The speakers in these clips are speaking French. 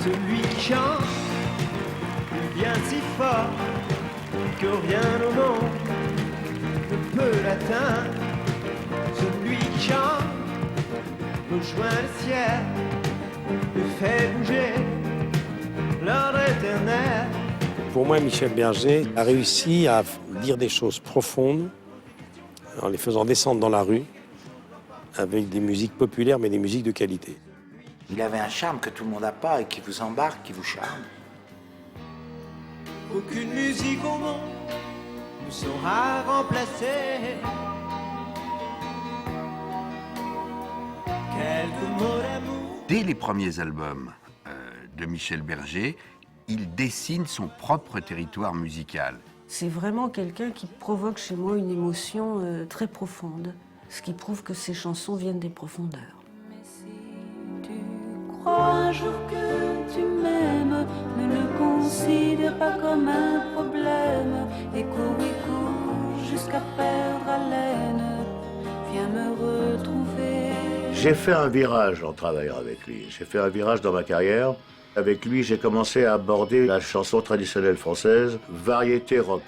celui qui chante, il vient si fort que rien au monde ne peut l'atteindre. Celui qui chante rejoint le ciel, le fait bouger l'ordre éternel. Pour moi, Michel Berger a réussi à dire des choses profondes en les faisant descendre dans la rue avec des musiques populaires mais des musiques de qualité. Il avait un charme que tout le monde n'a pas et qui vous embarque, qui vous charme. Aucune musique au monde ne saura remplacer quelques mots d'amour. Dès les premiers albums de Michel Berger, il dessine son propre territoire musical. C'est vraiment quelqu'un qui provoque chez moi une émotion très profonde, ce qui prouve que ses chansons viennent des profondeurs. Mais si tu crois un jour que tu m'aimes, ne le considère pas comme un problème. Et cours jusqu'à perdre haleine, viens me retrouver. J'ai fait un virage en travaillant avec lui. J'ai fait un virage dans ma carrière. Avec lui, j'ai commencé à aborder la chanson traditionnelle française, variété rock.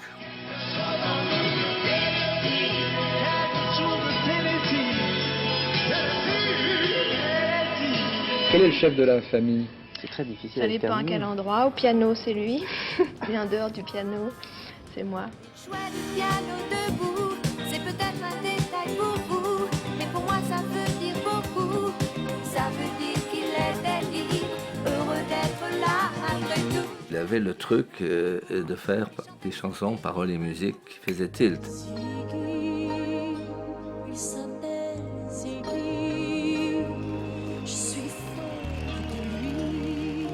Quel est le chef de la famille? C'est très difficile. Ça dépend à quel endroit. Au piano, c'est lui. Et en dehors du piano, c'est moi. Choix du piano debout, c'est peut-être un détail pour vous, mais pour moi ça veut dire beaucoup. Ça veut dire qu'il était libre, heureux d'être là malgré tout. Il avait le truc de faire des chansons, paroles et musique qui faisaient tilt. Ziggy, il s'appelle Ziggy, je suis folle de lui.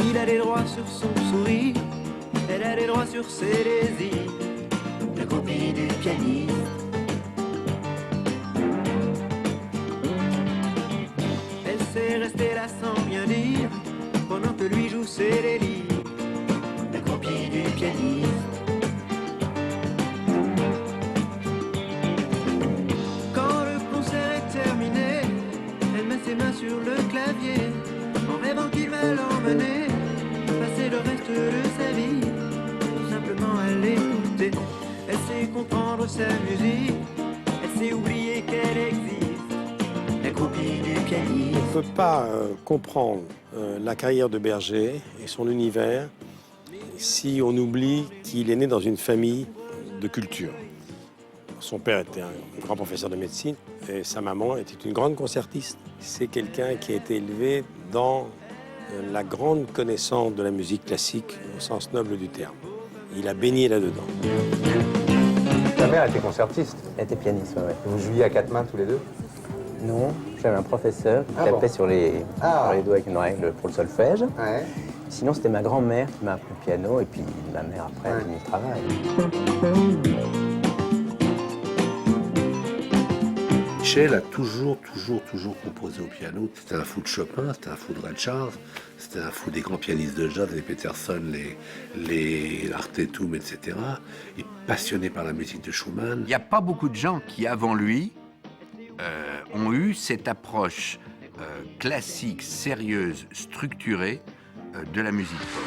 Il a des droits sur son sourire, elle a des droits sur ses désirs. La copie du pianiste. Elle sait rester là sans rien dire, pendant que lui joue ses délires. La copie du pianiste. Quand le concert est terminé, elle met ses mains sur le clavier, en rêvant qu'il va l'emmener, passer le reste de sa vie, simplement à l'écouter. Elle sait comprendre sa musique, elle sait oublier qu'elle existe, la copie du pianiste. On ne peut pas comprendre la carrière de Berger et son univers si on oublie qu'il est né dans une famille de culture. Son père était un grand professeur de médecine et sa maman était une grande concertiste. C'est quelqu'un qui a été élevé dans la grande connaissance de la musique classique au sens noble du terme. Il a baigné là-dedans. Ta mère était concertiste? Elle était pianiste, ouais. Vous jouiez à quatre mains tous les deux? Non, j'avais un professeur qui tapait sur les doigts avec une règle pour le solfège. Ouais. Sinon, c'était ma grand-mère qui m'a appris le piano et puis ma mère après a fini le travail. Michel a toujours composé au piano. C'était un fou de Chopin, c'était un fou de Ray Charles, c'était un fou des grands pianistes de jazz, les Peterson, les Artetum, etc. Il est passionné par la musique de Schumann. Il n'y a pas beaucoup de gens qui, avant lui, ont eu cette approche classique, sérieuse, structurée de la musique pop.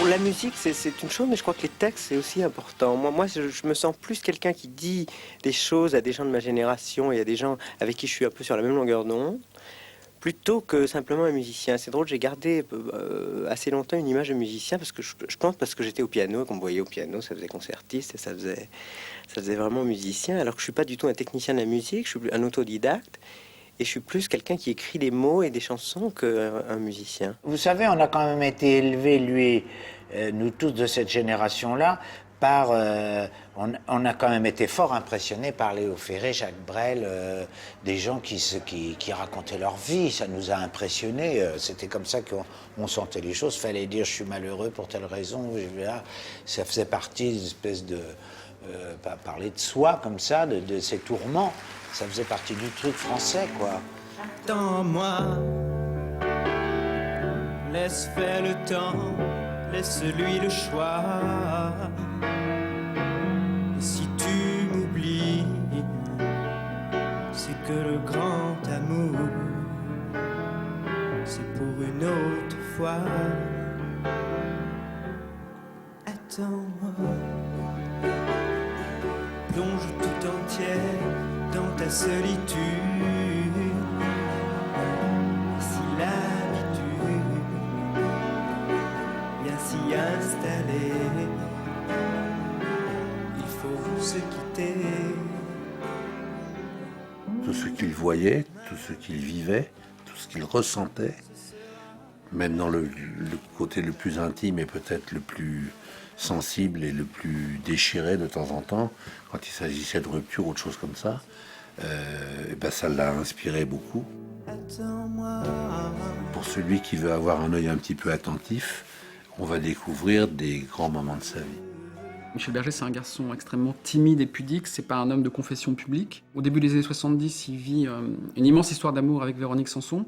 La musique, c'est une chose, mais je crois que les textes, c'est aussi important. Moi je me sens plus quelqu'un qui dit des choses à des gens de ma génération et à des gens avec qui je suis un peu sur la même longueur d'onde, plutôt que simplement un musicien. C'est drôle, j'ai gardé assez longtemps une image de musicien, parce que je pense parce que j'étais au piano, qu'on me voyait au piano, ça faisait concertiste et ça faisait vraiment musicien, alors que je suis pas du tout un technicien de la musique, je suis un autodidacte. Et je suis plus quelqu'un qui écrit des mots et des chansons qu'un musicien. Vous savez, on a quand même été élevés, lui, nous tous de cette génération-là, part, on a quand même été fort impressionnés par Léo Ferré, Jacques Brel, des gens qui racontaient leur vie. Ça nous a impressionnés. C'était comme ça qu'on sentait les choses. Fallait dire je suis malheureux pour telle raison. Ça faisait partie d'une espèce de... parler de soi comme ça, de ses tourments. Ça faisait partie du truc français, quoi. Attends-moi, laisse faire le temps, laisse-lui le choix. Et si tu m'oublies, c'est que le grand amour, c'est pour une autre fois. Attends-moi, plonge tout entière dans ta solitude. Si l'habitude vient s'y installer, il faut se quitter. Tout ce qu'il voyait, tout ce qu'il vivait, tout ce qu'il ressentait, même dans le côté le plus intime et peut-être le plus sensible et le plus déchiré de temps en temps, quand il s'agissait de rupture ou de choses comme ça, ça l'a inspiré beaucoup. Pour celui qui veut avoir un œil un petit peu attentif, on va découvrir des grands moments de sa vie. Michel Berger, c'est un garçon extrêmement timide et pudique, c'est pas un homme de confession publique. Au début des années 70, il vit une immense histoire d'amour avec Véronique Sanson,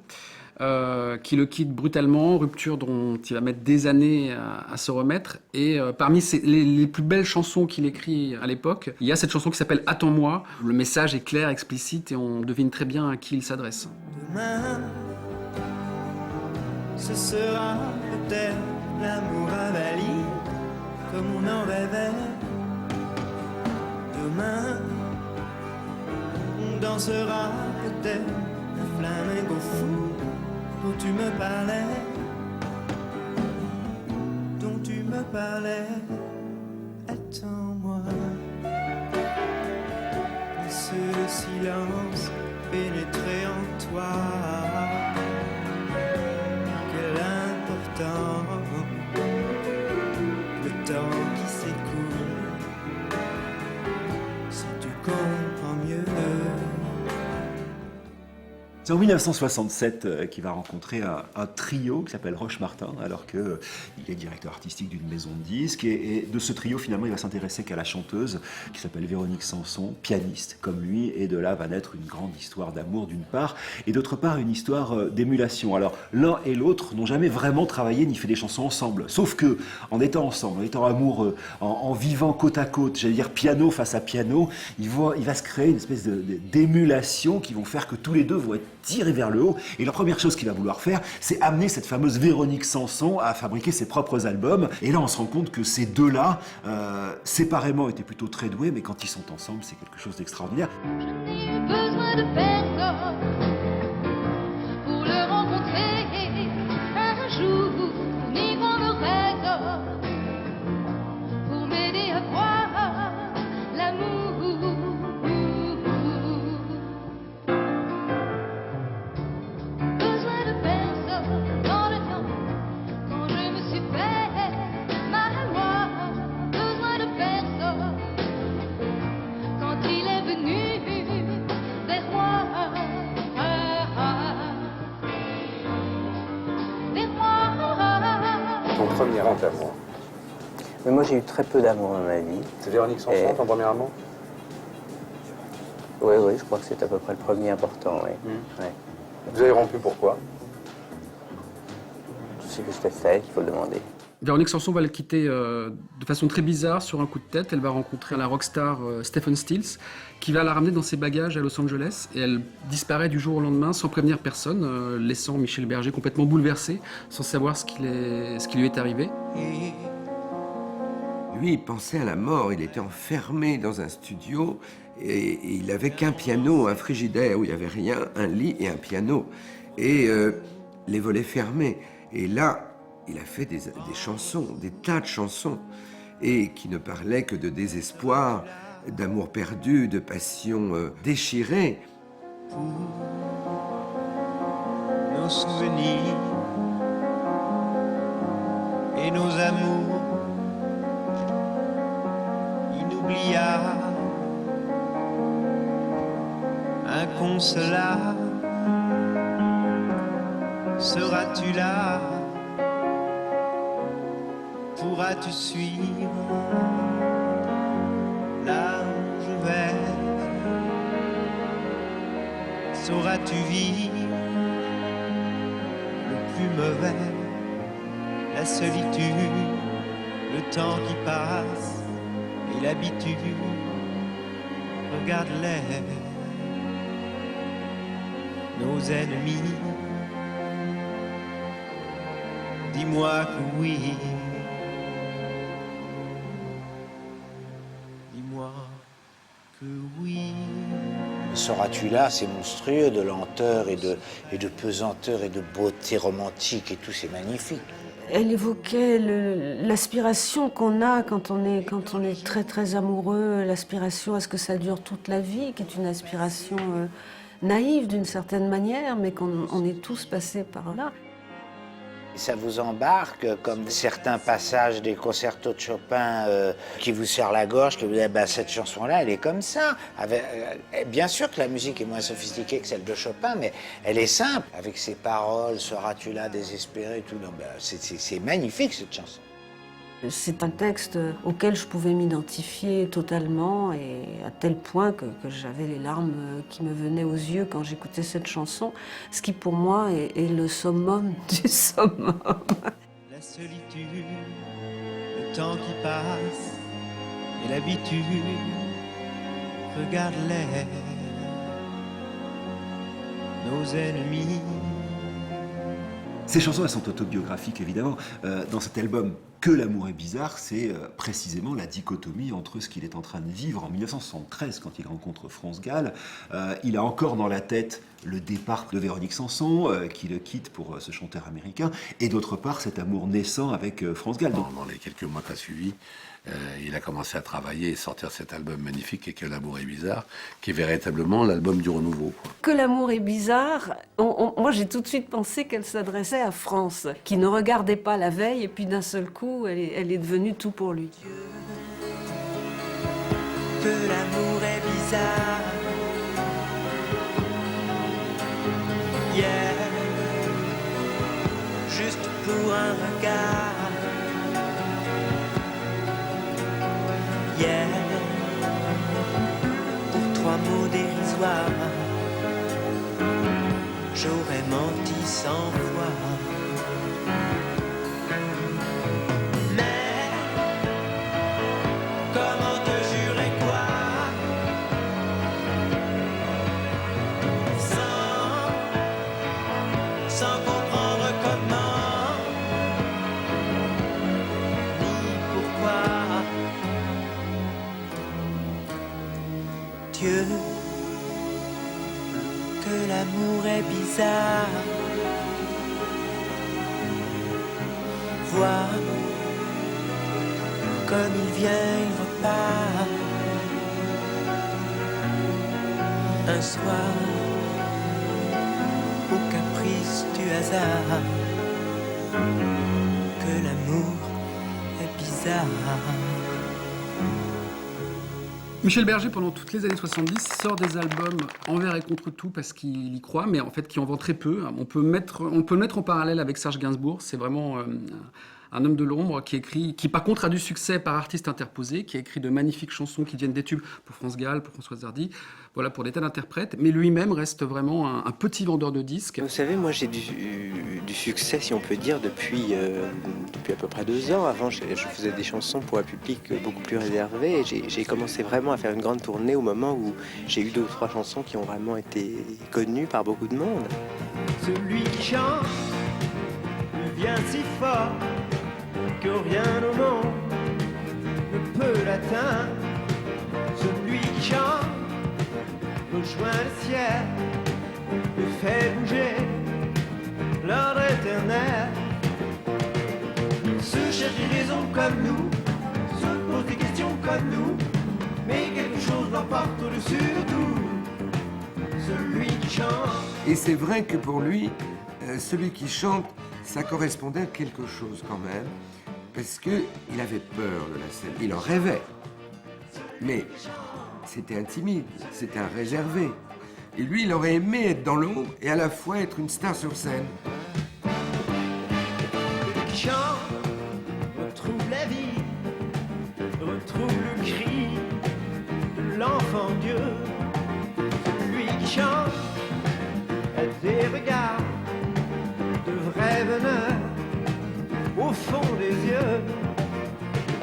qui le quitte brutalement, rupture dont il va mettre des années à se remettre. Et parmi les plus belles chansons qu'il écrit à l'époque, il y a cette chanson qui s'appelle « Attends-moi ». Le message est clair, explicite, et on devine très bien à qui il s'adresse. Demain, ce sera peut-être l'amour avali, comme on en rêvait. Demain, on dansera peut-être un flamenco fou dont tu me parlais, dont tu me parlais. Attends-moi, laisse le silence pénétrer en toi. Quel important le temps qui s'écoule, si tu comprends mieux. C'est en 1967 qu'il va rencontrer un trio qui s'appelle Roche Martin, alors qu'il est directeur artistique d'une maison de disques. Et de ce trio, finalement, il va s'intéresser qu'à la chanteuse qui s'appelle Véronique Sanson, pianiste comme lui. Et de là va naître une grande histoire d'amour d'une part, et d'autre part une histoire d'émulation. Alors l'un et l'autre n'ont jamais vraiment travaillé ni fait des chansons ensemble. Sauf que en étant ensemble, en étant amoureux, en vivant côte à côte, j'allais dire piano face à piano, il va se créer une espèce d'émulation qui vont faire que tous les deux vont être tirés vers le haut. Et la première chose qu'il va vouloir faire, c'est amener cette fameuse Véronique Sanson à fabriquer ses propres albums. Et là, on se rend compte que ces deux-là, séparément, étaient plutôt très doués, mais quand ils sont ensemble, c'est quelque chose d'extraordinaire. Je n'ai eu besoin de personne pour le rencontrer un jour, ni grande raison pour m'aider à voir l'amour. Besoin de personne dans le temps quand je me suis fait mal à moi. Besoin de personne quand il est venu vers moi. Vers moi. Ton premier amour. Mais moi, j'ai eu très peu d'amour dans ma vie. C'est Véronique Sanson, ton premier amour? Oui, je crois que c'est à peu près le premier important, oui. Ouais. Vous avez rompu pourquoi? Je sais que c'était fait, il faut le demander. Véronique Sanson va le quitter de façon très bizarre sur un coup de tête. Elle va rencontrer la rockstar Stephen Stills qui va la ramener dans ses bagages à Los Angeles et elle disparaît du jour au lendemain sans prévenir personne, laissant Michel Berger complètement bouleversé, sans savoir ce qui lui est arrivé. Lui, il pensait à la mort, il était enfermé dans un studio et il n'avait qu'un piano, un frigidaire où il n'y avait rien, un lit et un piano. Et les volets fermés. Et là, il a fait des chansons, des tas de chansons, et qui ne parlaient que de désespoir, d'amour perdu, de passion déchirée. Nos souvenirs et nos amours, cela? Seras-tu là? Pourras-tu suivre là où je vais? Sauras-tu vivre le plus mauvais, la solitude, le temps qui passe et l'habitude? Regarde-les, nos ennemis. Dis-moi que oui. Dis-moi que oui. Seras-tu là, c'est monstrueux de lenteur et de pesanteur et de beauté romantique et tout, c'est magnifique. Elle évoquait l'aspiration qu'on a quand on est très très amoureux, l'aspiration à ce que ça dure toute la vie, qui est une aspiration naïve d'une certaine manière, mais qu'on est tous passés par là. Ça vous embarque, comme certains passages des concertos de Chopin qui vous serrent la gorge, que vous dites, bah, cette chanson-là, elle est comme ça. Bien sûr que la musique est moins sophistiquée que celle de Chopin, mais elle est simple. Avec ses paroles, seras-tu là désespéré, tout. Bah, c'est magnifique, cette chanson. C'est un texte auquel je pouvais m'identifier totalement, et à tel point que j'avais les larmes qui me venaient aux yeux quand j'écoutais cette chanson, ce qui pour moi est le summum du summum. La solitude, le temps qui passe et l'habitude, regarde-les, nos ennemis. Ces chansons, elles sont autobiographiques, évidemment. Dans cet album, Que l'amour est bizarre, c'est précisément la dichotomie entre ce qu'il est en train de vivre en 1973, quand il rencontre France Gall. Il a encore dans la tête le départ de Véronique Sanson, qui le quitte pour ce chanteur américain, et d'autre part, cet amour naissant avec France Gall. Dans les quelques mois qui ont suivi, il a commencé à travailler et sortir cet album magnifique, et Que l'amour est bizarre, qui est véritablement l'album du renouveau, quoi. Que l'amour est bizarre, moi j'ai tout de suite pensé qu'elle s'adressait à France, qui ne regardait pas la veille, et puis d'un seul coup, elle est devenue tout pour lui. Que l'amour est bizarre, yeah, juste pour un regard, yeah, pour 3 mots dérisoires, j'aurais menti 100 fois. Dieu, que l'amour est bizarre. Vois comme il vient, il repart. Un soir, au caprice du hasard, que l'amour est bizarre. Michel Berger, pendant toutes les années 70, sort des albums envers et contre tout parce qu'il y croit, mais en fait qui en vend très peu. On peut le mettre en parallèle avec Serge Gainsbourg. C'est vraiment un homme de l'ombre qui par contre a du succès par artiste interposé, qui a écrit de magnifiques chansons qui deviennent des tubes pour France Gall, pour Françoise Hardy, voilà, pour des tas d'interprètes. Mais lui-même reste vraiment un petit vendeur de disques. Vous savez, moi j'ai du succès, si on peut dire, depuis à peu près 2 ans. Avant, je faisais des chansons pour un public beaucoup plus réservé. Et j'ai commencé vraiment à faire une grande tournée au moment où j'ai eu 2 ou 3 chansons qui ont vraiment été connues par beaucoup de monde. Celui qui chante devient si fort que rien au monde ne peut l'atteindre. Celui qui chante rejoint le ciel et fait bouger l'ordre éternel. Il se cherche des raisons comme nous, se pose des questions comme nous, mais quelque chose l'emporte au-dessus de tout. Celui qui chante. Et c'est vrai que pour lui, celui qui chante, ça correspondait à quelque chose quand même, parce qu'il avait peur de la scène, il en rêvait. Mais c'était un timide, c'était un réservé. Et lui, il aurait aimé être dans l'ombre et à la fois être une star sur scène. Qui chante, retrouve la vie, retrouve le cri de l'enfant Dieu. Celui qui chante a des regards de vrais bonheur au fond des yeux.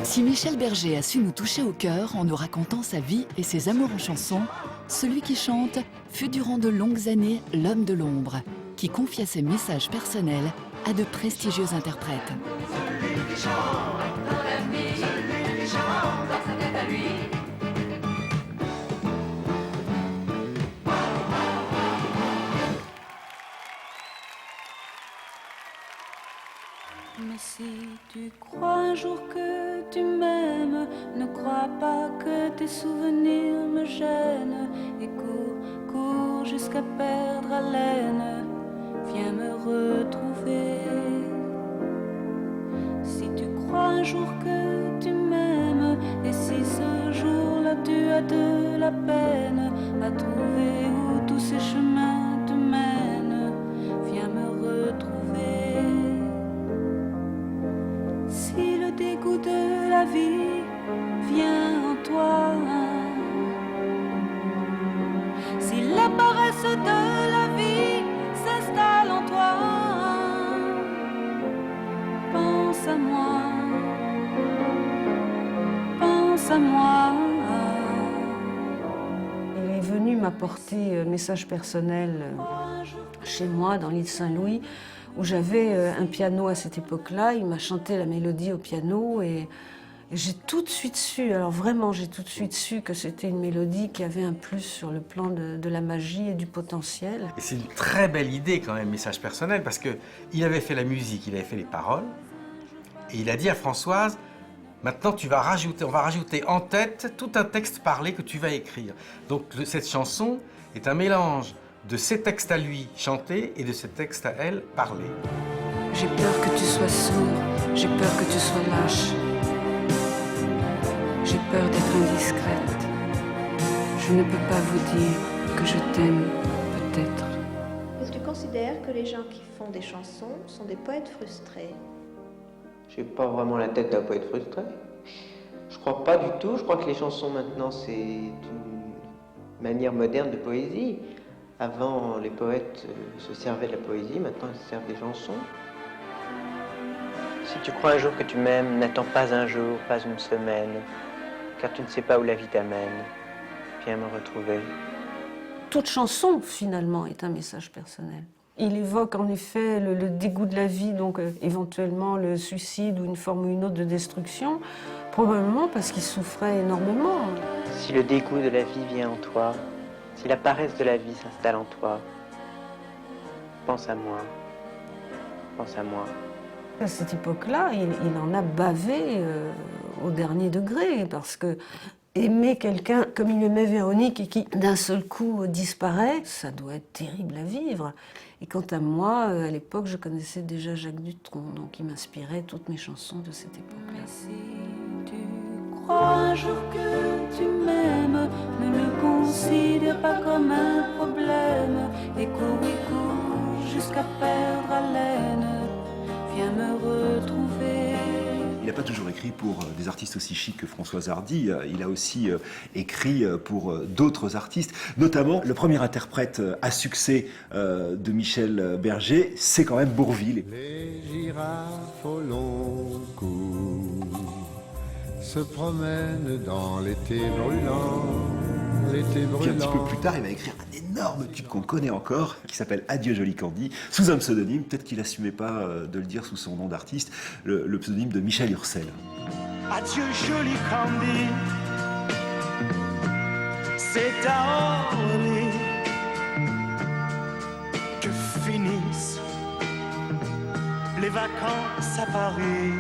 Si Michel Berger a su nous toucher au cœur en nous racontant sa vie et ses amours en chanson, celui qui chante fut durant de longues années l'homme de l'ombre, qui confiait ses messages personnels à de prestigieux interprètes. Celui qui chante dans la nuit, celui qui chante dans sa tête à lui. Mais si tu crois un jour que tu m'aimes, ne crois pas que tes souvenirs me gênent. Et cours, cours jusqu'à perdre haleine, viens me retrouver. Si tu crois un jour que tu m'aimes, et si ce jour-là tu as de la peine à trouver où tous ces chemins te mènent, viens me retrouver. Si le dégoût de la vie vient en toi, si la paresse de la vie s'installe en toi, pense à moi, pense à moi. Il est venu m'apporter un message personnel chez moi, dans l'île Saint-Louis, où j'avais un piano à cette époque-là. Il m'a chanté la mélodie au piano et j'ai tout de suite su, alors vraiment j'ai tout de suite su que c'était une mélodie qui avait un plus sur le plan de la magie et du potentiel. Et c'est une très belle idée quand même, message personnel, parce qu'il avait fait la musique, il avait fait les paroles, et il a dit à Françoise, maintenant on va rajouter en tête tout un texte parlé que tu vas écrire. Donc cette chanson est un mélange de ses textes à lui chantés et de ses textes à elle parlés. J'ai peur que tu sois sourd, j'ai peur que tu sois lâche. J'ai peur d'être indiscrète. Je ne peux pas vous dire que je t'aime, peut-être. Est-ce que tu considères que les gens qui font des chansons sont des poètes frustrés? J'ai pas vraiment la tête d'un poète frustré. Je crois pas du tout. Je crois que les chansons maintenant c'est une manière moderne de poésie. Avant, les poètes se servaient de la poésie, maintenant ils se servent des chansons. Si tu crois un jour que tu m'aimes, n'attends pas un jour, pas une semaine, car tu ne sais pas où la vie t'amène. Viens me retrouver. Toute chanson, finalement, est un message personnel. Il évoque en effet le dégoût de la vie, donc éventuellement le suicide ou une forme ou une autre de destruction, probablement parce qu'il souffrait énormément. Si le dégoût de la vie vient en toi, si la paresse de la vie s'installe en toi, pense à moi, pense à moi. À cette époque-là, il en a bavé au dernier degré, parce que aimer quelqu'un comme il aimait Véronique et qui d'un seul coup disparaît, ça doit être terrible à vivre. Et quant à moi, à l'époque, je connaissais déjà Jacques Dutronc, donc il m'inspirait toutes mes chansons de cette époque-là. Crois un jour que tu m'aimes, ne le considère pas comme un problème. Et cours jusqu'à perdre haleine, viens me retrouver. Il n'a pas toujours écrit pour des artistes aussi chics que Françoise Hardy, il a aussi écrit pour d'autres artistes, notamment le premier interprète à succès de Michel Berger, c'est quand même Bourvil. Les girafes au long cou se promènent dans l'été brûlant, l'été brûlant. Puis un petit peu plus tard, il va écrire un énorme tube qu'on connaît encore, qui s'appelle Adieu Jolie Candy, sous un pseudonyme, peut-être qu'il n'assumait pas de le dire sous son nom d'artiste, le pseudonyme de Michel Ursel. Adieu Jolie Candy, c'est à Orly que finissent les vacances à Paris.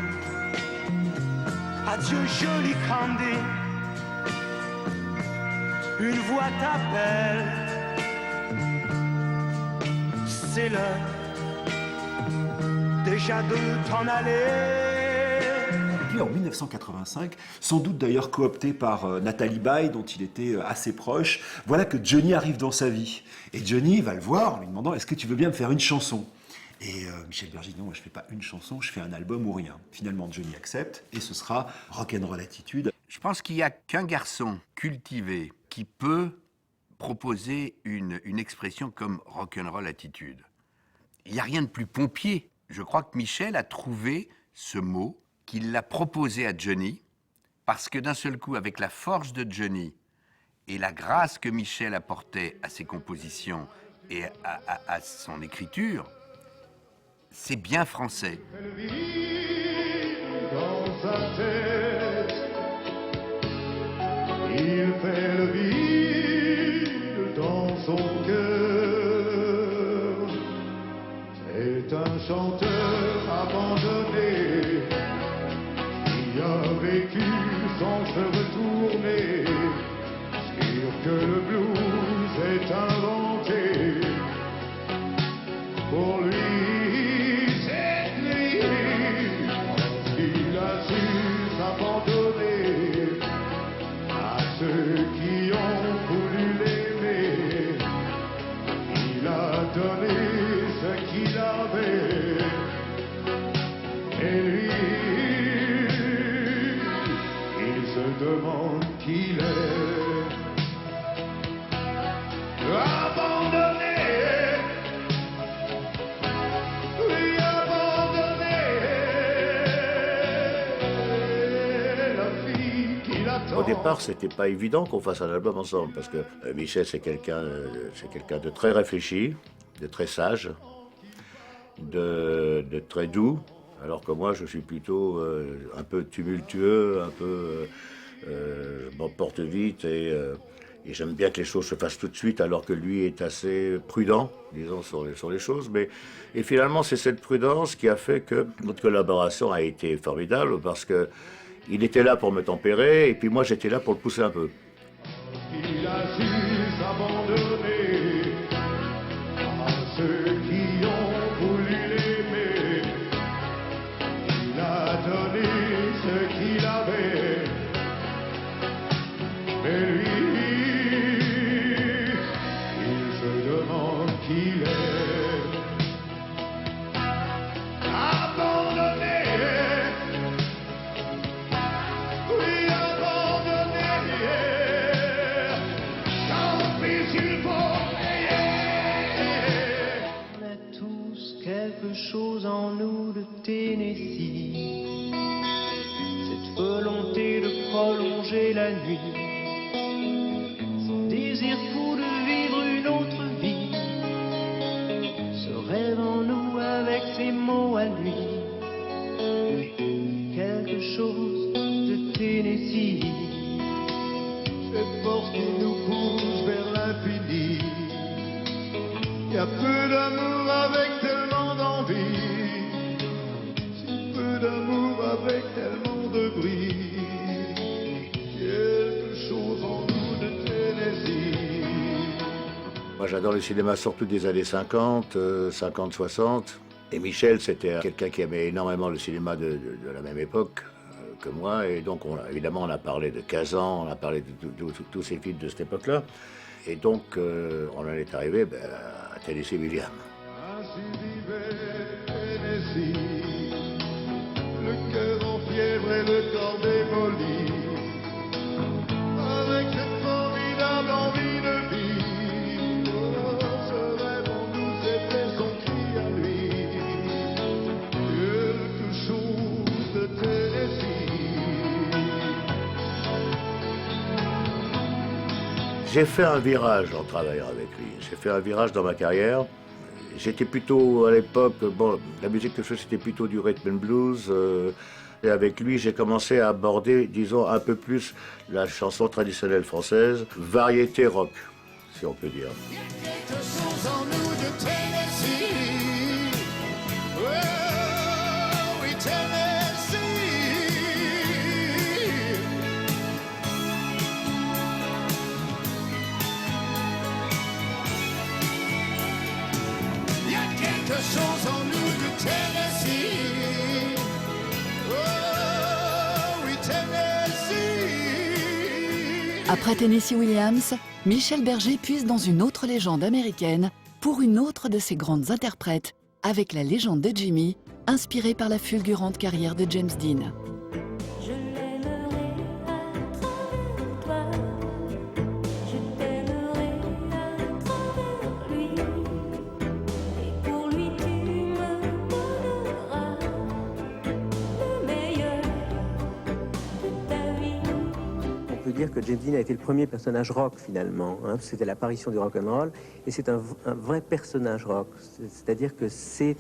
Adieu Jolie Candy, une voix t'appelle, c'est l'heure déjà de t'en aller. puis en 1985, sans doute d'ailleurs coopté par Nathalie Baye, dont il était assez proche, voilà que Johnny arrive dans sa vie. Et Johnny va le voir en lui demandant « Est-ce que tu veux bien me faire une chanson ?» Et Michel Berger dit non, moi je ne fais pas une chanson, je fais un album ou rien. Finalement, Johnny accepte et ce sera Rock'n'Roll Attitude. Je pense qu'il n'y a qu'un garçon cultivé qui peut proposer une expression comme Rock'n'Roll Attitude. Il n'y a rien de plus pompier. Je crois que Michel a trouvé ce mot, qu'il l'a proposé à Johnny, parce que d'un seul coup, avec la force de Johnny et la grâce que Michel apportait à ses compositions et à son écriture, c'est bien français. Dans sa tête, il fait le vide dans son cœur. C'est un chanteur abandonné qui a vécu sans se retourner. Sûr que le blues est inventé pour lui. Ceux qui ont voulu l'aimer, il a donné ce qu'il avait. Et lui, il se demande qui il est. Abandonné, oui, abandonné. La fille qui l'attend. Au départ, c'était pas évident qu'on fasse un album ensemble, parce que Michel, c'est quelqu'un de très réfléchi, de très sage, de très doux, alors que moi, je suis plutôt un peu tumultueux, un peu... je m'emporte vite et j'aime bien que les choses se fassent tout de suite, alors que lui est assez prudent, disons, sur les choses. Et finalement, c'est cette prudence qui a fait que notre collaboration a été formidable, parce que il était là pour me tempérer, et puis moi j'étais là pour le pousser un peu. Il a su s'abandonner à ceux qui ont voulu l'aimer. Il a donné ce qu'il avait. Mais lui, il se demande qui il est. Abandonné. Quelque chose en nous de Tennessee, cette volonté de prolonger la nuit, ce désir fou de vivre une autre vie, ce rêve en nous avec ses mots à lui, quelque chose de Tennessee, cette force qui nous pousse vers l'infini. Il y a peu d'amour avec tellement d'envie, si peu d'amour avec tellement de bris. Quelque chose en nous de Tennessee. Moi j'adore le cinéma surtout des années 50, 50-60. Et Michel, c'était quelqu'un qui aimait énormément le cinéma de la même époque que moi. Et donc évidemment on a parlé de Kazan, on a parlé de tous ces films de cette époque-là. Et donc on en est arrivé à Tennessee Williams. Ainsi vivait Tennessee, le cœur en fièvre et le corps démoli, avec cette formidable envie de vie. Oh, ce rêve en nous était son cri à lui, quelque chose de Tennessee. J'ai fait un virage en travaillant avec lui. J'ai fait un virage dans ma carrière. J'étais plutôt, à l'époque, la musique que je faisais, c'était plutôt du rhythm and blues. Et avec lui, j'ai commencé à aborder, disons, un peu plus la chanson traditionnelle française, variété rock, si on peut dire. Il y a quelque chose en nous de Tennessee. Oh, oui, Tennessee. Il y a quelque chose en nous de Tennessee. Oh, Après Tennessee Williams, Michel Berger puise dans une autre légende américaine pour une autre de ses grandes interprètes, avec la légende de Jimmy, inspirée par la fulgurante carrière de James Dean. On peut dire que James Dean a été le premier personnage rock finalement. C'était l'apparition du rock'n'roll et c'est un vrai personnage rock. C'est-à-dire que c'est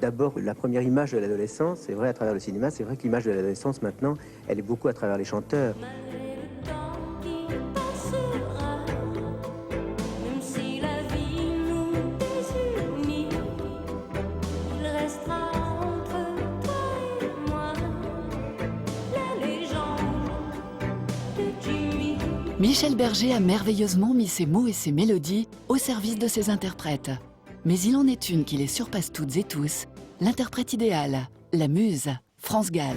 d'abord la première image de l'adolescence. C'est vrai à travers le cinéma, c'est vrai que l'image de l'adolescence maintenant, elle est beaucoup à travers les chanteurs. Michel Berger a merveilleusement mis ses mots et ses mélodies au service de ses interprètes. Mais il en est une qui les surpasse toutes et tous, l'interprète idéale, la muse, France Gall.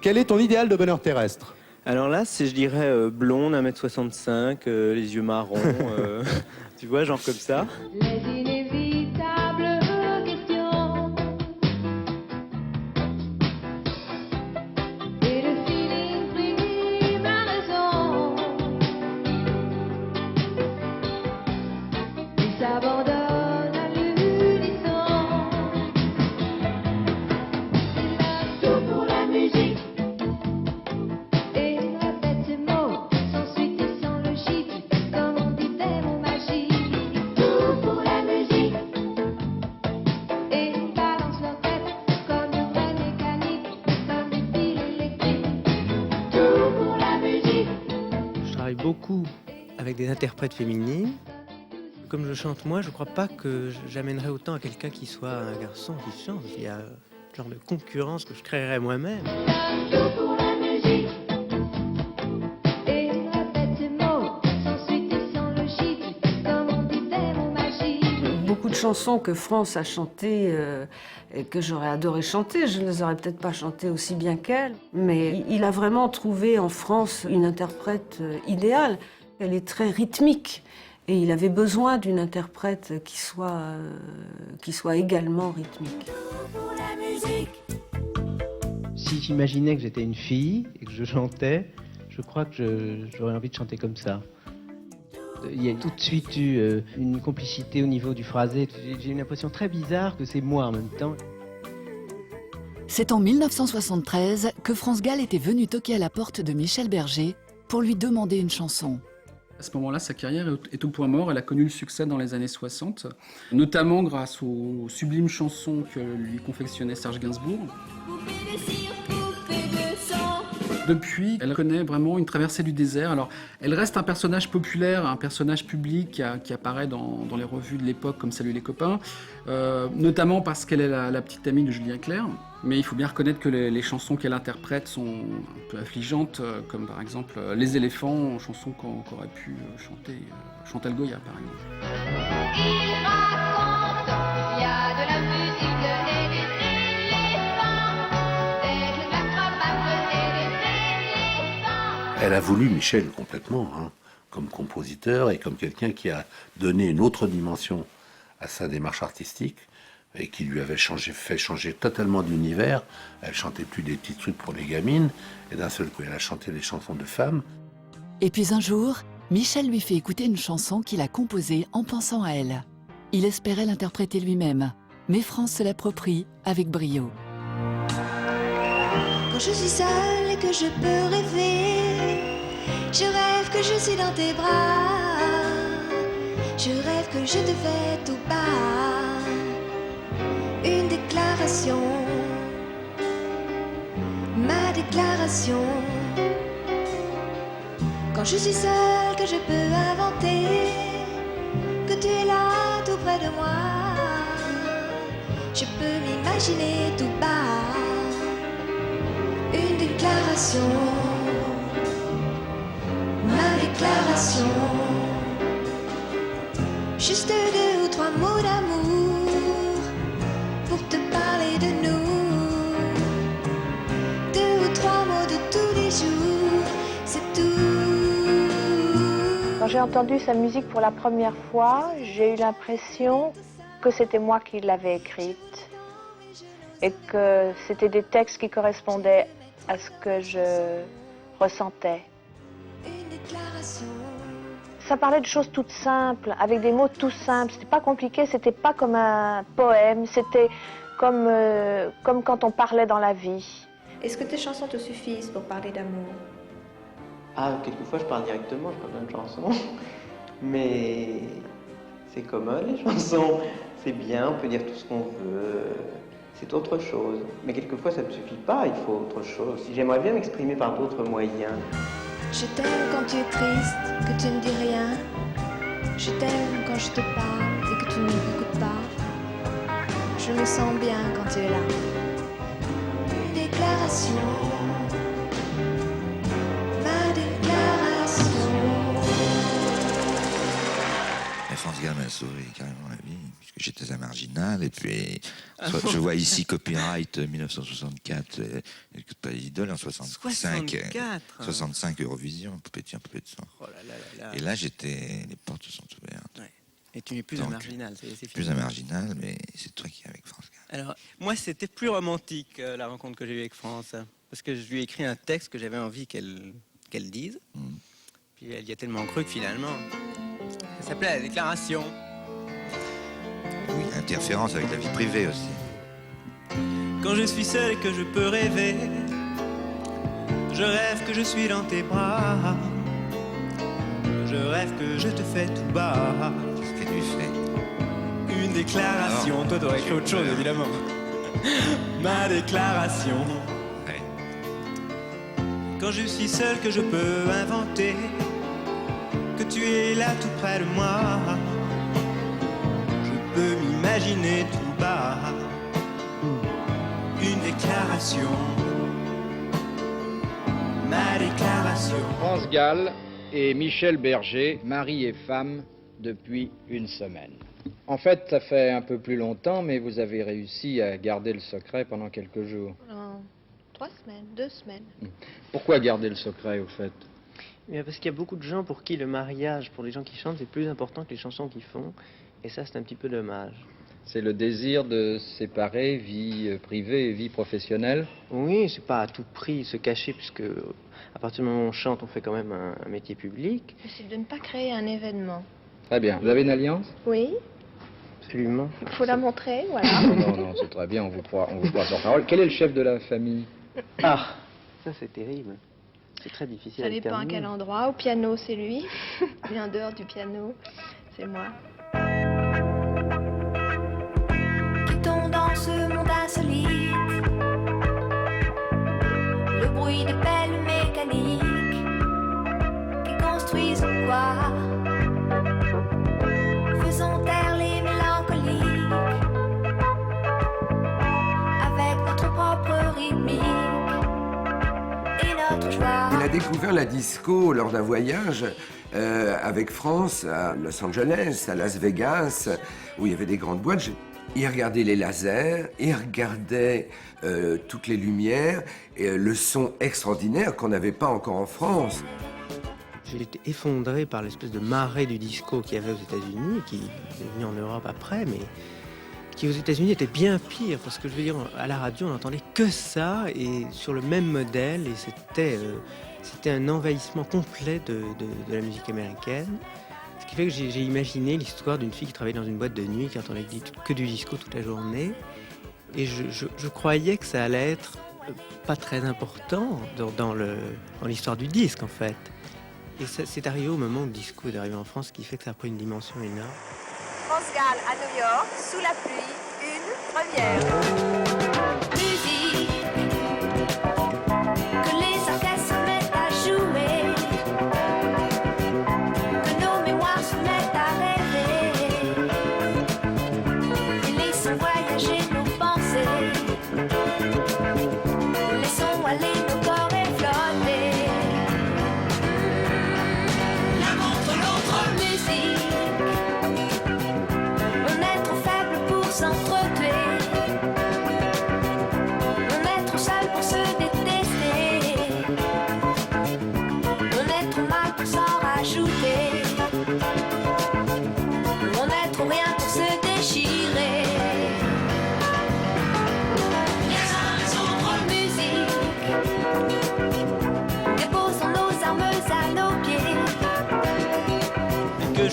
Quel est ton idéal de bonheur terrestre? Alors là, c'est, je dirais, blonde, 1m65, les yeux marrons, tu vois, genre comme ça. Les inévitables questions et le feeling prime la raison. Il s'abandonne à l'unisson. Il a tout pour la musique. Et il répète ses mots sans suite et sans logique, comme on dit des mots magiques. Tout pour la musique. Et ils balancent leur tête comme une vraie mécanique, comme des piles électriques. Tout pour la musique. Je travaille beaucoup avec des interprètes féminines. Comme je chante moi, je crois pas que j'amènerais autant à quelqu'un qui soit un garçon qui chante. Il y a un genre de concurrence que je créerais moi-même. Tout pour la musique. Et il répète ses mots sans suite et sans logique, comme on dit des mots magiques. Beaucoup de chansons que France a chantées et que j'aurais adoré chanter, je ne les aurais peut-être pas chantées aussi bien qu'elle, mais il a vraiment trouvé en France une interprète idéale. Elle est très rythmique et il avait besoin d'une interprète qui soit également rythmique. Pour la musique. Si j'imaginais que j'étais une fille et que je chantais, je crois que j'aurais envie de chanter comme ça. Il y a tout de suite eu une complicité au niveau du phrasé. J'ai une impression très bizarre que c'est moi en même temps. C'est en 1973 que France Gall était venue toquer à la porte de Michel Berger pour lui demander une chanson. À ce moment-là, sa carrière est au point mort. Elle a connu le succès dans les années 60, notamment grâce aux sublimes chansons que lui confectionnait Serge Gainsbourg. Depuis, elle connaît vraiment une traversée du désert. Alors, elle reste un personnage populaire, un personnage public qui apparaît dans les revues de l'époque comme Salut les copains, notamment parce qu'elle est la petite amie de Julien Clerc. Mais il faut bien reconnaître que les chansons qu'elle interprète sont un peu affligeantes, comme par exemple Les éléphants, chanson qu'aurait pu chanter Chantal Goya par exemple. Il raconte, il y a de la musique et des éléphants, des acrobates et des éléphants. Elle a voulu Michel complètement, comme compositeur et comme quelqu'un qui a donné une autre dimension à sa démarche artistique et qui lui avait fait changer totalement d'univers. Elle chantait plus des petits trucs pour les gamines et d'un seul coup elle a chanté des chansons de femmes. Et puis un jour, Michel lui fait écouter une chanson qu'il a composée en pensant à elle. Il espérait l'interpréter lui-même, mais France se l'approprie avec brio. Quand je suis seule et que je peux rêver, je rêve que je suis dans tes bras. Je rêve que je te fais tout bas une déclaration, ma déclaration. Quand je suis seule, que je peux inventer que tu es là tout près de moi. Je peux m'imaginer tout bas une déclaration, ma déclaration. Juste 2 ou 3 mots d'amour pour te parler de nous. 2 ou 3 mots de tous les jours j'ai entendu sa musique pour la première fois, j'ai eu l'impression que c'était moi qui l'avais écrite et que c'était des textes qui correspondaient à ce que je ressentais. Ça parlait de choses toutes simples, avec des mots tout simples. C'était pas compliqué, c'était pas comme un poème, c'était comme quand on parlait dans la vie. Est-ce que tes chansons te suffisent pour parler d'amour? Ah, quelquefois je parle directement, je parle plein de chansons. Mais c'est commode les chansons. C'est bien, on peut dire tout ce qu'on veut. C'est autre chose. Mais quelquefois ça ne suffit pas, il faut autre chose. J'aimerais bien m'exprimer par d'autres moyens. Je t'aime quand tu es triste, que tu ne dis rien. Je t'aime quand je te parle et que tu ne m'écoutes pas. Je me sens bien quand tu es là. Une déclaration. Ma déclaration. Mais France Gall m'a sauvé carrément la vie, puisque j'étais un marginal. Et puis, je vois ici Copyright 1964, pas Idole en 65. 65 Eurovision, Poupée de sang. Oh là là là là. Et là, les portes se sont ouvertes. Ouais. Et tu n'es plus un marginal, c'est fini. Plus un marginal, mais c'est toi qui es avec France Gall. Alors, moi, c'était plus romantique, la rencontre que j'ai eue avec France. Parce que je lui ai écrit un texte que j'avais envie qu'elle dise. Puis elle y a tellement cru que finalement, ça s'appelait La Déclaration. Oui, interférence avec la vie privée aussi. Quand je suis seul et que je peux rêver, je rêve que je suis dans tes bras. Je rêve que je te fais tout bas. Qu'est-ce qu'elle lui fait? Une déclaration. Alors, toi t'aurais écrit autre chose évidemment. Ma déclaration. Ouais. Quand je suis seul que je peux inventer que tu es là tout près de moi. Je peux m'imaginer tout bas. Une déclaration. Ma déclaration. France Gall et Michel Berger, mari et femme, depuis une semaine. En fait, ça fait un peu plus longtemps, mais vous avez réussi à garder le secret pendant quelques jours. Non, 3 semaines, 2 semaines. Pourquoi garder le secret, au fait? Mais parce qu'il y a beaucoup de gens pour qui le mariage, pour les gens qui chantent, c'est plus important que les chansons qu'ils font. Et ça, c'est un petit peu dommage. C'est le désir de séparer vie privée et vie professionnelle? Oui, c'est pas à tout prix se cacher, puisque à partir du moment où on chante, on fait quand même un métier public. C'est de ne pas créer un événement. Très bien. Vous avez une alliance? Oui, Absolument. il faut la montrer, voilà. Non, c'est très bien, on vous croit sur parole. Quel est le chef de la famille? Ah, ça c'est terrible. C'est très difficile Ça à dépend à déterminer. quel endroit. Au piano, c'est lui. Et en dehors du piano, c'est moi. Quittons dans ce monde insolite le bruit des pelles mécaniques qui construisent quoi. Faisons taire les mélancoliques avec notre propre rythmique et notre joie. Il a découvert la disco lors d'un voyage avec France à Los Angeles, à Las Vegas, où il y avait des grandes boîtes. Il regardait les lasers, il regardait toutes les lumières, et le son extraordinaire qu'on n'avait pas encore en France. J'ai été effondré par l'espèce de marée du disco qu'il y avait aux États-Unis, qui est venu en Europe après, mais qui aux États-Unis était bien pire, parce que je veux dire, à la radio, on n'entendait que ça, et sur le même modèle, et c'était un envahissement complet de la musique américaine. Ce qui fait que j'ai imaginé l'histoire d'une fille qui travaillait dans une boîte de nuit, qui entendait que du disco toute la journée, et je croyais que ça allait être pas très important dans l'histoire du disque, en fait. Et c'est arrivé au moment où le disco est arrivé en France, ce qui fait que ça a pris une dimension énorme. France Gall à New York, sous la pluie, une première. Musique, que les orchestres se mettent à jouer, que nos mémoires se mettent à rêver, et laissons voyager nos pensées, laissons aller nos corps et flotter. L'un contre l'autre, musique. On est trop faible pour s'entretuer.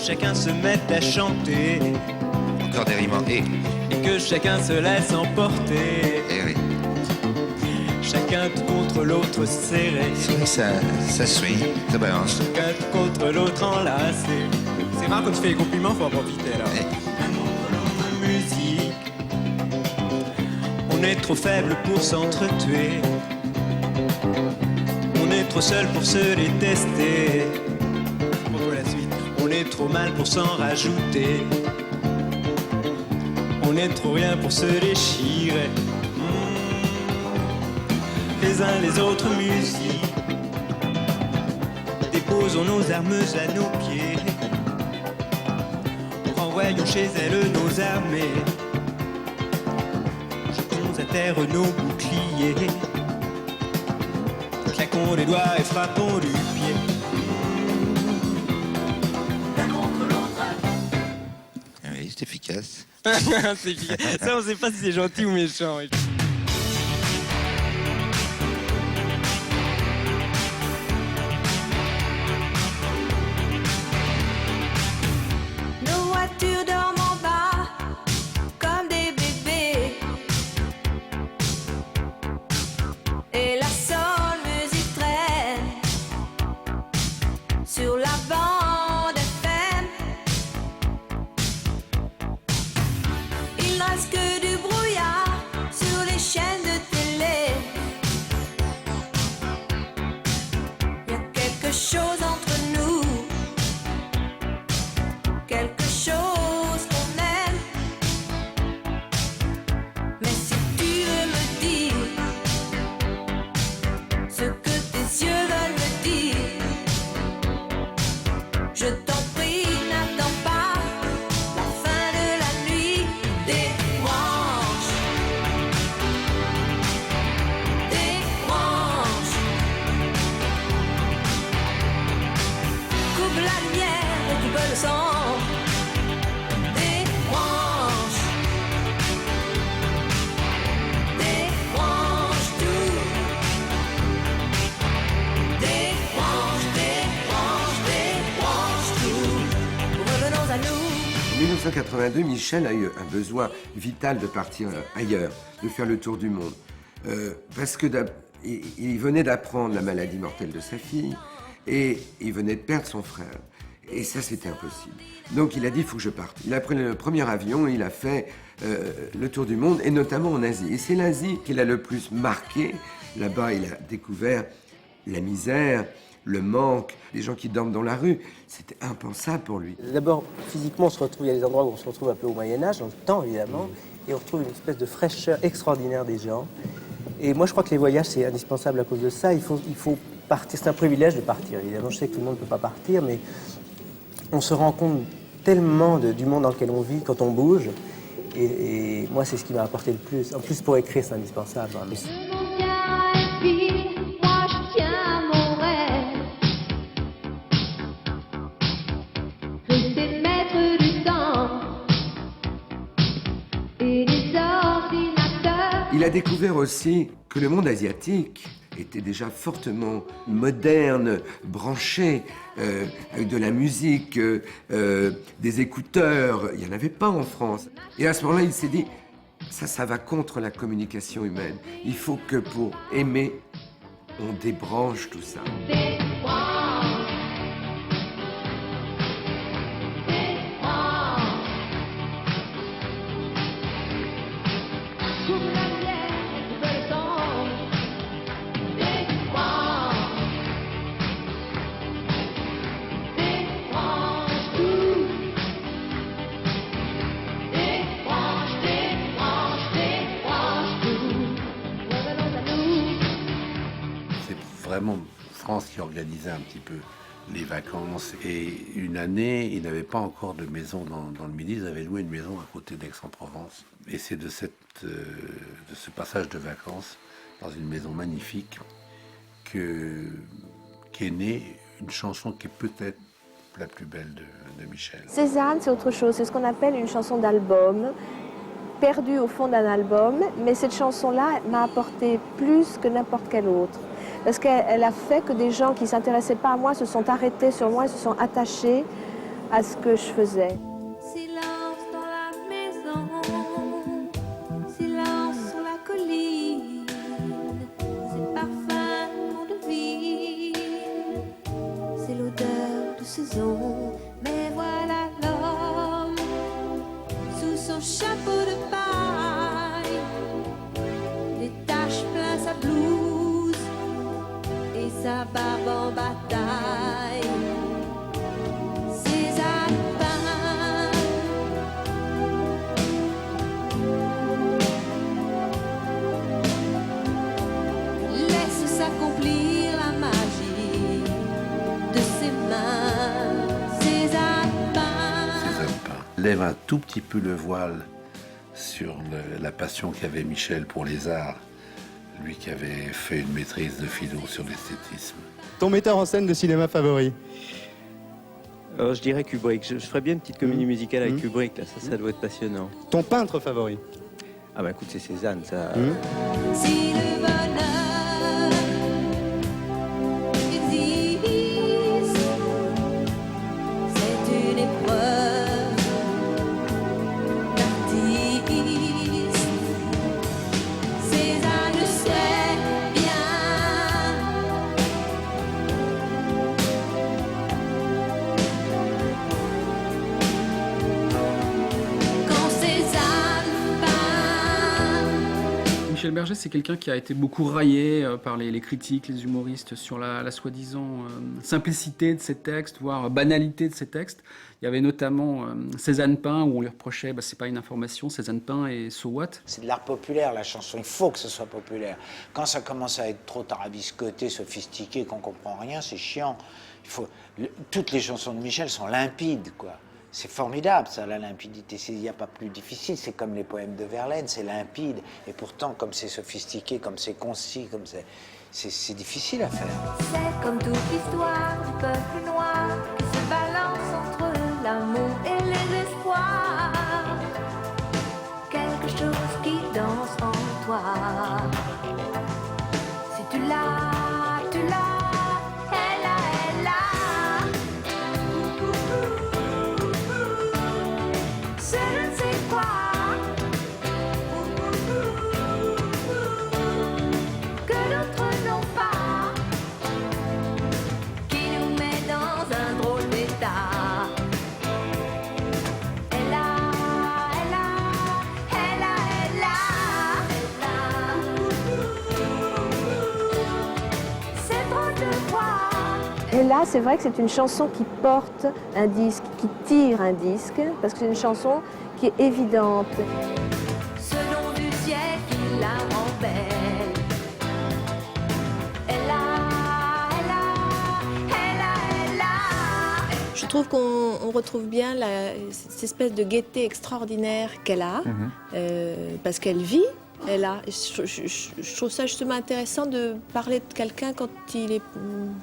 chacun se mette à chanter. Encore des rimes en et. Et que chacun se laisse emporter. Eh oui. Chacun tout contre l'autre serré. Oui, ça swing, ça balance. Chacun tout contre l'autre enlacé. C'est rare quand tu fais les compliments, faut en profiter là. Musique. On est trop faible pour s'entretuer. On est trop seul pour se détester. Pour la suite. On est trop mal pour s'en rajouter. On est trop rien pour se déchirer. Les uns les autres musiques. Déposons nos armes à nos pieds. Renvoyons chez elles nos armées. Jetons à terre nos boucliers. Claquons les doigts et frappons du pied. Oui, c'est efficace. C'est efficace. Ça, on sait pas si c'est gentil ou méchant. Nos voitures dorment en bas comme des bébés. Et la soul musique traîne sur la bande FM. Il ne reste que du brouillard sur les chaînes de télé. Il y a quelque chose entre nous. Quelque chose qu'on aime. Mais si tu veux me dire ce que tes yeux veulent me dire, je t'en prie, n'attends pas la fin de la nuit. Débranche, débranche. Coupe la lumière et coupe le sang. En 1982, Michel a eu un besoin vital de partir ailleurs, de faire le tour du monde. Parce que il venait d'apprendre la maladie mortelle de sa fille et il venait de perdre son frère. Et ça, c'était impossible. Donc il a dit, il faut que je parte. Il a pris le premier avion, il a fait le tour du monde, et notamment en Asie. Et c'est l'Asie qui l'a le plus marqué. Là-bas, il a découvert la misère, le manque, les gens qui dorment dans la rue. C'était impensable pour lui. D'abord, physiquement, on se retrouve, il y a des endroits où on se retrouve un peu au Moyen-Âge, dans le temps évidemment, et on retrouve une espèce de fraîcheur extraordinaire des gens. Et moi, je crois que les voyages, c'est indispensable à cause de ça. Il faut partir. C'est un privilège de partir, évidemment. Je sais que tout le monde ne peut pas partir, mais on se rend compte tellement du monde dans lequel on vit quand on bouge. Et moi, c'est ce qui m'a apporté le plus. En plus, pour écrire, c'est indispensable. Hein. Il a découvert aussi que le monde asiatique était déjà fortement moderne, branché, avec de la musique, des écouteurs. Il n'y en avait pas en France. Et à ce moment-là, il s'est dit, ça va contre la communication humaine. Il faut que pour aimer, on débranche tout ça. Vraiment France qui organisait un petit peu les vacances. Et une année, ils n'avaient pas encore de maison dans le Midi, ils avaient loué une maison à côté d'Aix-en-Provence. Et c'est de ce passage de vacances dans une maison magnifique qu'est née une chanson qui est peut-être la plus belle de Michel. Cézanne, c'est autre chose, c'est ce qu'on appelle une chanson d'album, perdue au fond d'un album, mais cette chanson-là m'a apporté plus que n'importe quelle autre. Parce qu'elle a fait que des gens qui ne s'intéressaient pas à moi se sont arrêtés sur moi, se sont attachés à ce que je faisais. Silence dans la maison, silence sur la colline, c'est parfum qu'on devine, c'est l'odeur de saison. Mais voilà l'homme, sous son chapeau de paille, des taches plein sa blouse et sa barbe en bataille. Ses alpins, laisse s'accomplir la magie de ses mains. Ses alpins Lève un tout petit peu le voile sur la passion qu'avait Michel pour les arts, lui qui avait fait une maîtrise de philo sur l'esthétisme. Ton metteur en scène de cinéma favori? Je dirais Kubrick. Je ferais bien une petite comédie musicale avec Kubrick, là. Ça doit être passionnant. Ton peintre favori? Ah bah écoute, c'est Cézanne, ça. Si le bonheur existe, c'est une épreuve d'artiste. Cézanne le sait bien. Quand Cézanne peint, Michel Berger, c'est quelqu'un qui a été beaucoup raillé par les critiques, les humoristes, sur la soi-disant simplicité de ses textes, voire banalité de ses textes. Il y avait notamment Cézanne peint, où on lui reprochait, c'est pas une information, Cézanne peint et so what. C'est de l'art populaire, la chanson. Il faut que ce soit populaire. Quand ça commence à être trop tarabiscoté, sophistiqué, qu'on comprend rien, c'est chiant. Toutes les chansons de Michel sont limpides, quoi. C'est formidable, ça, la limpidité. Il n'y a pas plus difficile. C'est comme les poèmes de Verlaine, c'est limpide. Et pourtant, comme c'est sophistiqué, comme c'est concis, comme c'est difficile à faire. c'est comme toute l'histoire du peuple noir qui se balance entre l'amour et les espoirs. Quelque chose qui danse en toi. Si tu l'as, tu l'as, elle a, elle a. C'est je ne sais quoi que d'autres n'ont pas, qui nous met dans un drôle d'état. Elle a, elle a, elle a, elle a, elle a. C'est drôle de voir. Et là, c'est vrai que c'est une chanson qui porte un disque, qui tire un disque, parce que c'est une chanson qui est évidente. Ce nom du ciel qui la rend belle. Elle a, elle a, elle a, elle a. Je trouve qu'on retrouve bien cette espèce de gaieté extraordinaire qu'elle a, parce qu'elle vit. Elle a. Je trouve ça justement intéressant de parler de quelqu'un quand il est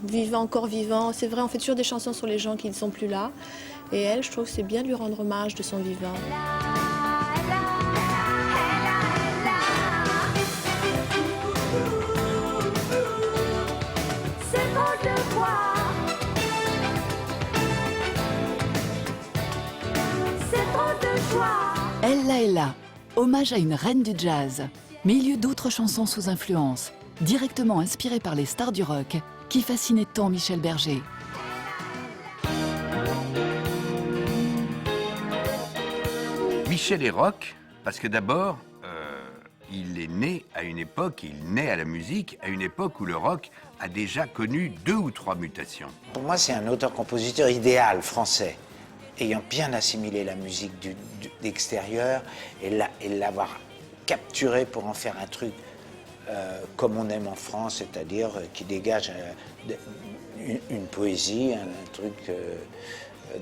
vivant, encore vivant. C'est vrai, on fait toujours des chansons sur les gens qui ne sont plus là. Et elle, je trouve que c'est bien de lui rendre hommage de son vivant. C'est drôle de voir. C'est drôle de joie. Ella, hommage à une reine du jazz, milieu d'autres chansons sous influence, directement inspirées par les stars du rock, qui fascinaient tant Michel Berger. Michel est rock parce que d'abord, il est né à une époque, il naît à la musique, à une époque où le rock a déjà connu 2 ou 3 mutations. Pour moi, c'est un auteur-compositeur idéal français, ayant bien assimilé la musique d'extérieur et l'avoir capturé pour en faire un truc comme on aime en France, c'est-à-dire qui dégage une poésie, un truc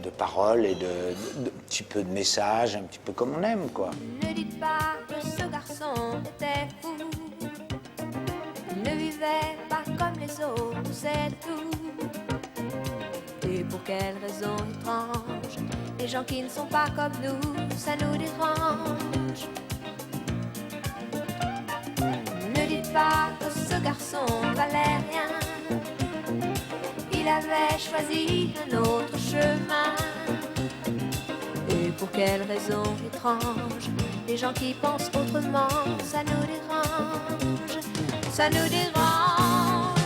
de paroles et un petit peu de message, un petit peu comme on aime, quoi. Ne dites pas que ce garçon était fou. Il ne vivait pas comme les autres, c'est tout. Et pour quelle raison étrange, les gens qui ne sont pas comme nous, ça nous dérange. Ne dites pas que ce garçon valait rien. Il avait choisi un autre chemin. Pour quelle raison étrange, les gens qui pensent autrement, ça nous dérange, ça nous dérange.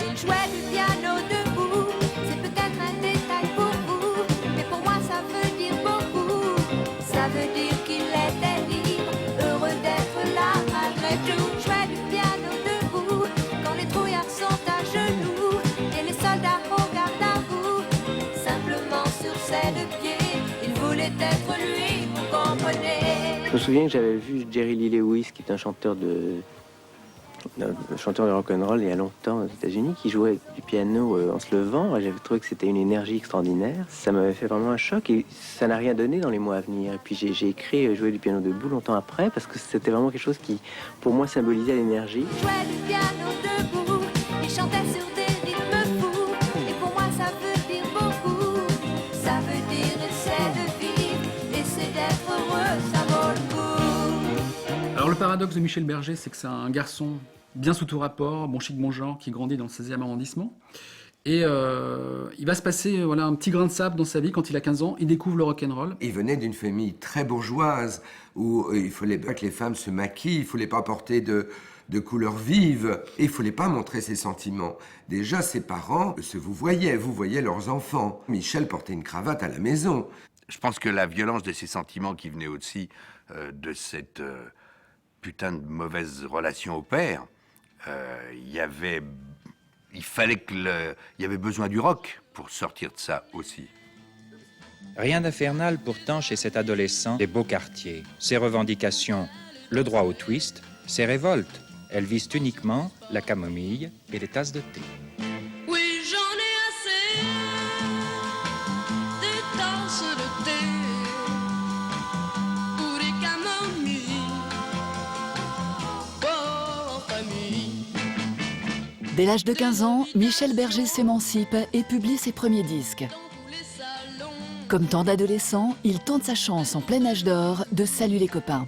Il jouait du piano debout, c'est peut-être un détail pour vous, mais pour moi ça veut dire beaucoup. Ça veut dire qu'il était libre, heureux d'être là malgré tout. Jouait du piano debout, quand les trouillards sont à genoux, et les soldats regardent à vous, simplement sur ses deux pieds, il voulait être lui, vous comprenez. Je me souviens que j'avais vu Jerry Lee Lewis, qui est un chanteur de rock'n'roll il y a longtemps aux États-Unis, qui jouait du piano en se levant. J'avais trouvé que c'était une énergie extraordinaire. Ça m'avait fait vraiment un choc et ça n'a rien donné dans les mois à venir. Et puis j'ai écrit jouer du piano debout longtemps après parce que c'était vraiment quelque chose qui, pour moi, symbolisait l'énergie. Jouait du piano debout, il chantait sur des rythmes fous, et pour moi ça veut dire beaucoup. Ça veut dire essaie de vivre, essaie d'être heureux, ça vaut le coup. Alors le paradoxe de Michel Berger, c'est que c'est un garçon bien sous tout rapport, bon chic, bon genre, qui grandit dans le 16e arrondissement. Et il va se passer un petit grain de sable dans sa vie quand il a 15 ans. Il découvre le rock'n'roll. Il venait d'une famille très bourgeoise où il ne fallait pas que les femmes se maquillent, il ne fallait pas porter de couleurs vives et il ne fallait pas montrer ses sentiments. Déjà, ses parents vous voyiez leurs enfants. Michel portait une cravate à la maison. Je pense que la violence de ses sentiments qui venait aussi de cette putain de mauvaise relation au père, il y avait besoin du rock pour sortir de ça aussi. Rien d'infernal pourtant chez cet adolescent des beaux quartiers. Ses revendications, le droit au twist, ses révoltes, elles visent uniquement la camomille et les tasses de thé. Oui, j'en ai assez des tasses de thé ou des camomilles. Oh, en famille. Dès l'âge de 15 ans, Michel Berger s'émancipe et publie ses premiers disques. Comme tant d'adolescents, il tente sa chance en plein âge d'or de Salut les copains.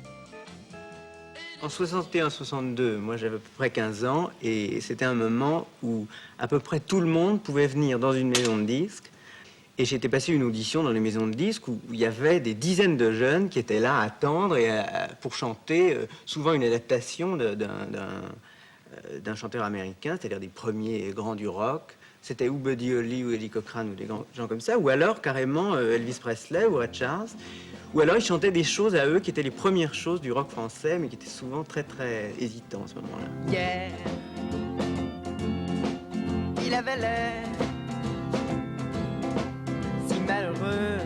En 61-62, moi j'avais à peu près 15 ans et c'était un moment où à peu près tout le monde pouvait venir dans une maison de disques. Et j'étais passé une audition dans les maisons de disques où il y avait des dizaines de jeunes qui étaient là à attendre pour chanter souvent une adaptation d'un chanteur américain, c'est-à-dire des premiers grands du rock. C'était ou Buddy Holly ou Eddie Cochran ou des gens comme ça, ou alors carrément Elvis Presley ou Ray Charles. Ou alors ils chantaient des choses à eux qui étaient les premières choses du rock français, mais qui étaient souvent très très hésitants à ce moment-là. Yeah. Il avait l'air si malheureux.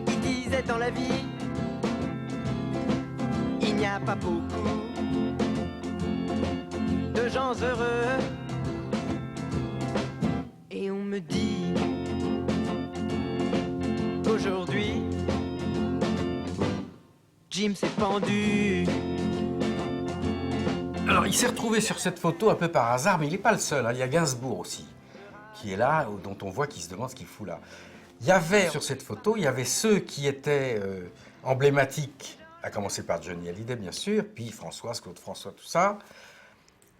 Il disait dans la vie, il n'y a pas beaucoup de gens heureux. Et on me dit qu'aujourd'hui, Jim s'est pendu. Alors, il s'est retrouvé sur cette photo un peu par hasard, mais il n'est pas le seul. Hein. Il y a Gainsbourg aussi, qui est là, dont on voit qu'il se demande ce qu'il fout là. Il y avait, sur cette photo, il y avait ceux qui étaient emblématiques, à commencer par Johnny Hallyday, bien sûr, puis Françoise, Claude François, tout ça.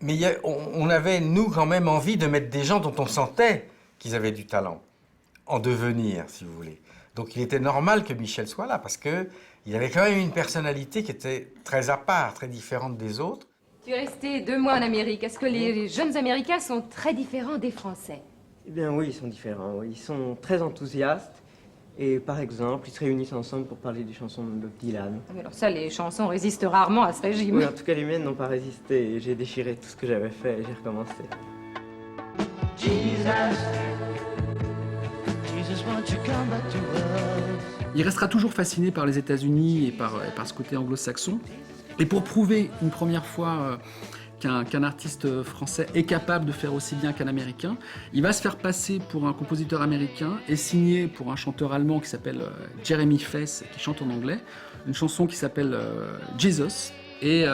Mais on avait, nous, quand même envie de mettre des gens dont on sentait qu'ils avaient du talent, en devenir, si vous voulez. Donc il était normal que Michel soit là, parce qu'il avait quand même une personnalité qui était très à part, très différente des autres. Tu es resté 2 mois en Amérique. Est-ce que les jeunes Américains sont très différents des Français? Eh bien oui, ils sont différents. Oui. Ils sont très enthousiastes. Et par exemple, ils se réunissent ensemble pour parler des chansons de Bob Dylan. Mais alors ça, les chansons résistent rarement à ce régime. Oui, en tout cas, les miennes n'ont pas résisté. J'ai déchiré tout ce que j'avais fait et j'ai recommencé. Il restera toujours fasciné par les États-Unis et par ce côté anglo-saxon. Et pour prouver une première fois qu'un artiste français est capable de faire aussi bien qu'un Américain, il va se faire passer pour un compositeur américain et signer pour un chanteur allemand qui s'appelle Jeremy Fess, qui chante en anglais, une chanson qui s'appelle Jesus. Et il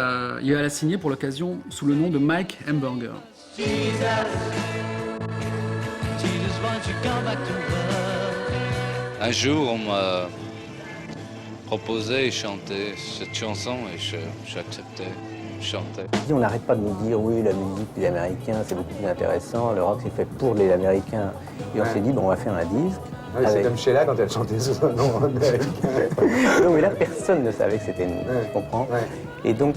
va la signer pour l'occasion sous le nom de Mike Hamburger. Un jour, on m'a proposé de chanter cette chanson et j'acceptais. On n'arrête pas de nous dire oui, la musique des Américains c'est beaucoup plus intéressant, le rock c'est fait pour les Américains. Et on s'est dit bon, on va faire un disque Ouais, c'est comme Sheila quand elle chantait sous un nom américain. Non, mais là, personne ne savait que c'était nous, tu comprends. Et donc,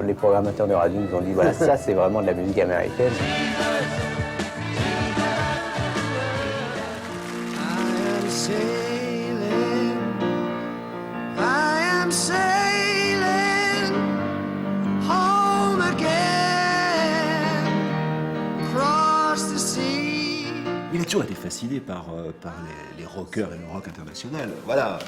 les programmateurs de radio nous ont dit, voilà, ça, c'est vraiment de la musique américaine. Il a toujours été fasciné par les rockers et le rock international. Voilà,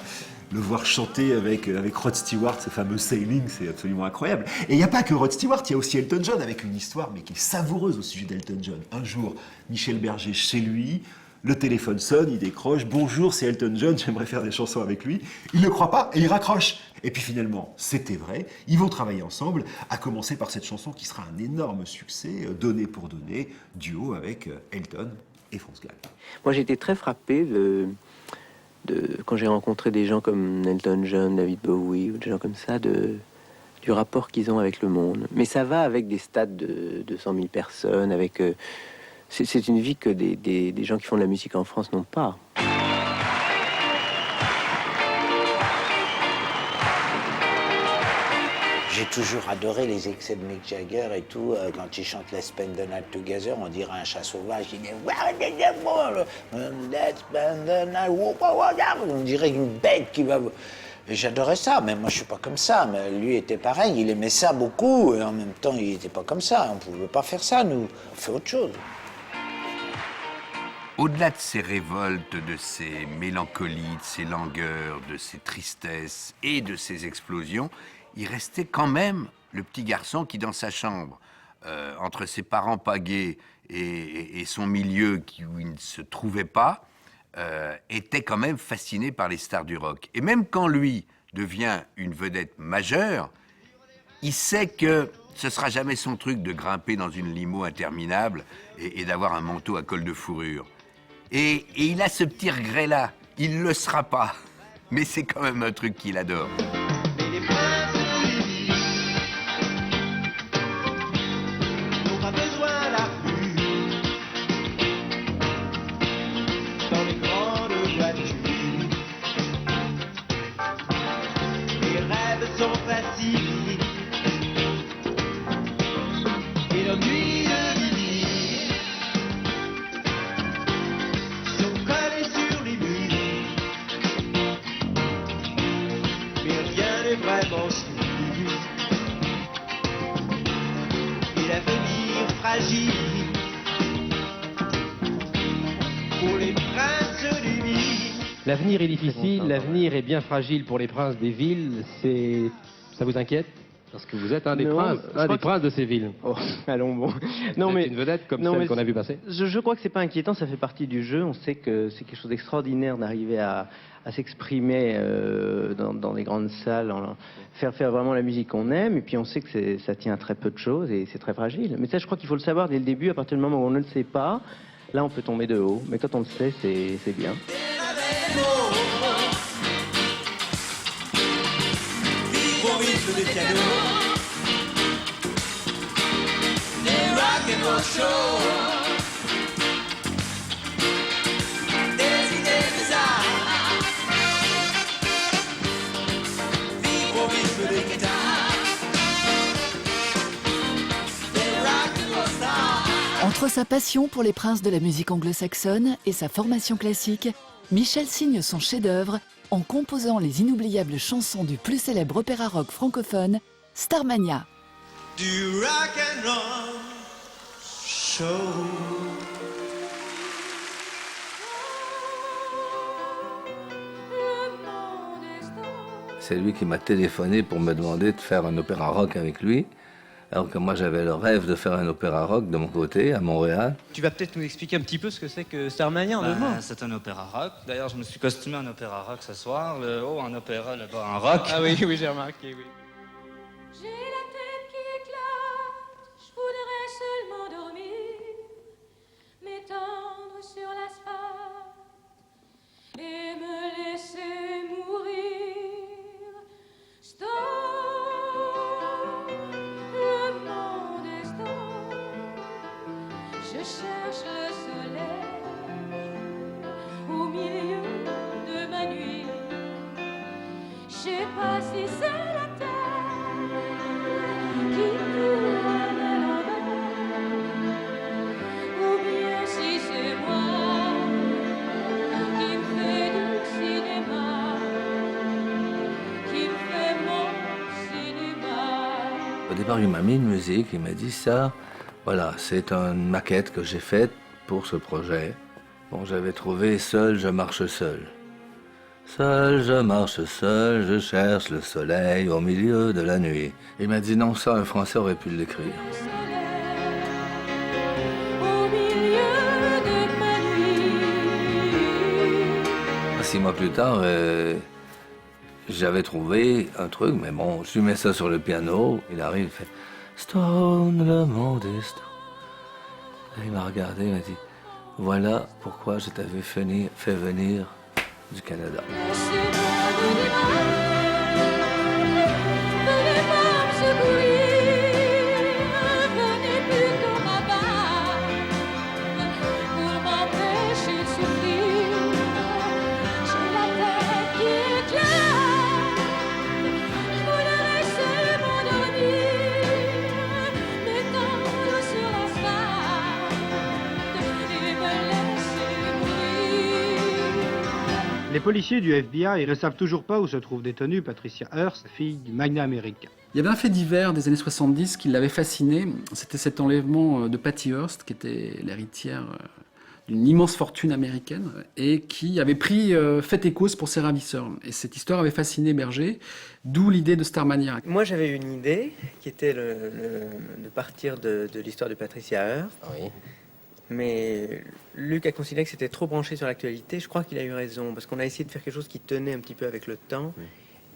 le voir chanter avec Rod Stewart, ce fameux Sailing, c'est absolument incroyable. Et il n'y a pas que Rod Stewart, il y a aussi Elton John avec une histoire mais qui est savoureuse au sujet d'Elton John. Un jour, Michel Berger chez lui, le téléphone sonne, il décroche. Bonjour, c'est Elton John, j'aimerais faire des chansons avec lui. Il ne croit pas et il raccroche. Et puis finalement, c'était vrai. Ils vont travailler ensemble, à commencer par cette chanson qui sera un énorme succès, Donner pour donner, duo avec Elton et France Gall. Moi, j'ai été très frappé quand j'ai rencontré des gens comme Elton John, David Bowie, ou des gens comme ça, du rapport qu'ils ont avec le monde. Mais ça va avec des stades de 200 000 personnes, avec... c'est une vie que des gens qui font de la musique en France n'ont pas. J'ai toujours adoré les excès de Mick Jagger et tout. Quand il chante Let's Spend the Night Together, on dirait un chat sauvage. Il dit Let's spend the night. On dirait une bête qui va. Et j'adorais ça, mais moi je suis pas comme ça. Mais lui était pareil, il aimait ça beaucoup et en même temps il était pas comme ça. On pouvait pas faire ça, nous. On fait autre chose. Au-delà de ses révoltes, de ses mélancolies, de ses langueurs, de ses tristesses et de ses explosions, il restait quand même le petit garçon qui, dans sa chambre, entre ses parents pas gays et son milieu où il ne se trouvait pas, était quand même fasciné par les stars du rock. Et même quand lui devient une vedette majeure, il sait que ce sera jamais son truc de grimper dans une limo interminable et d'avoir un manteau à col de fourrure. Et il a ce petit regret-là. Il ne le sera pas. Mais c'est quand même un truc qu'il adore. L'avenir est difficile, l'avenir est bien fragile pour les princes des villes. Ça vous inquiète? Parce que vous êtes un des princes de ces villes. Oh, allons bon. Non, mais une vedette comme celle qu'on a vu passer. Je crois que c'est pas inquiétant, ça fait partie du jeu. On sait que c'est quelque chose d'extraordinaire d'arriver à s'exprimer dans les grandes salles, faire vraiment la musique qu'on aime. Et puis on sait que ça tient à très peu de choses et c'est très fragile. Mais ça, je crois qu'il faut le savoir dès le début. À partir du moment où on ne le sait pas, là, on peut tomber de haut. Mais quand on le sait, c'est bien. Au rythme des pianos, des rock'n'roll shows, des idées bizarres, vivre au rythme des guitares, des rock'n'roll stars. Entre sa passion pour les princes de la musique anglo-saxonne et sa formation classique, Michel signe son chef-d'œuvre en composant les inoubliables chansons du plus célèbre opéra rock francophone, Starmania. Du rock'n'roll show. C'est lui qui m'a téléphoné pour me demander de faire un opéra rock avec lui. Alors que moi, j'avais le rêve de faire un opéra rock de mon côté, à Montréal. Tu vas peut-être nous expliquer un petit peu ce que c'est que Starmania, en deux mots. C'est un opéra rock. D'ailleurs, je me suis costumé en opéra rock ce soir. Le haut en opéra, le bas en rock. Ah oui, oui, j'ai remarqué, oui. J'ai la tête qui éclate, je voudrais seulement dormir, m'étendre sur l'asphalte et me laisser mourir. Stop, le monde est stop, je cherche le soleil au milieu Au départ, il m'a mis une musique, il m'a dit ça, voilà, c'est une maquette que j'ai faite pour ce projet. Bon, j'avais trouvé Seul, je marche seul. Seul, je marche seul, je cherche le soleil au milieu de la nuit. Il m'a dit non, ça, un Français aurait pu l'écrire. Au milieu de ma nuit. 6 mois plus tard, j'avais trouvé un truc, mais bon, je lui mets ça sur le piano. Il arrive, il fait Stone, le monde est stone. Et il m'a regardé, il m'a dit voilà pourquoi je t'avais fait venir du Canada. Les policiers du FBI ne savent toujours pas où se trouve détenue Patricia Hearst, fille du magnat américain. Il y avait un fait divers des années 70 qui l'avait fasciné. C'était cet enlèvement de Patty Hearst, qui était l'héritière d'une immense fortune américaine et qui avait pris fait et cause pour ses ravisseurs. Et cette histoire avait fasciné Berger, d'où l'idée de Starmania. Moi, j'avais une idée qui était de partir de l'histoire de Patricia Hearst. Oui. Mais Luc a considéré que c'était trop branché sur l'actualité. Je crois qu'il a eu raison, parce qu'on a essayé de faire quelque chose qui tenait un petit peu avec le temps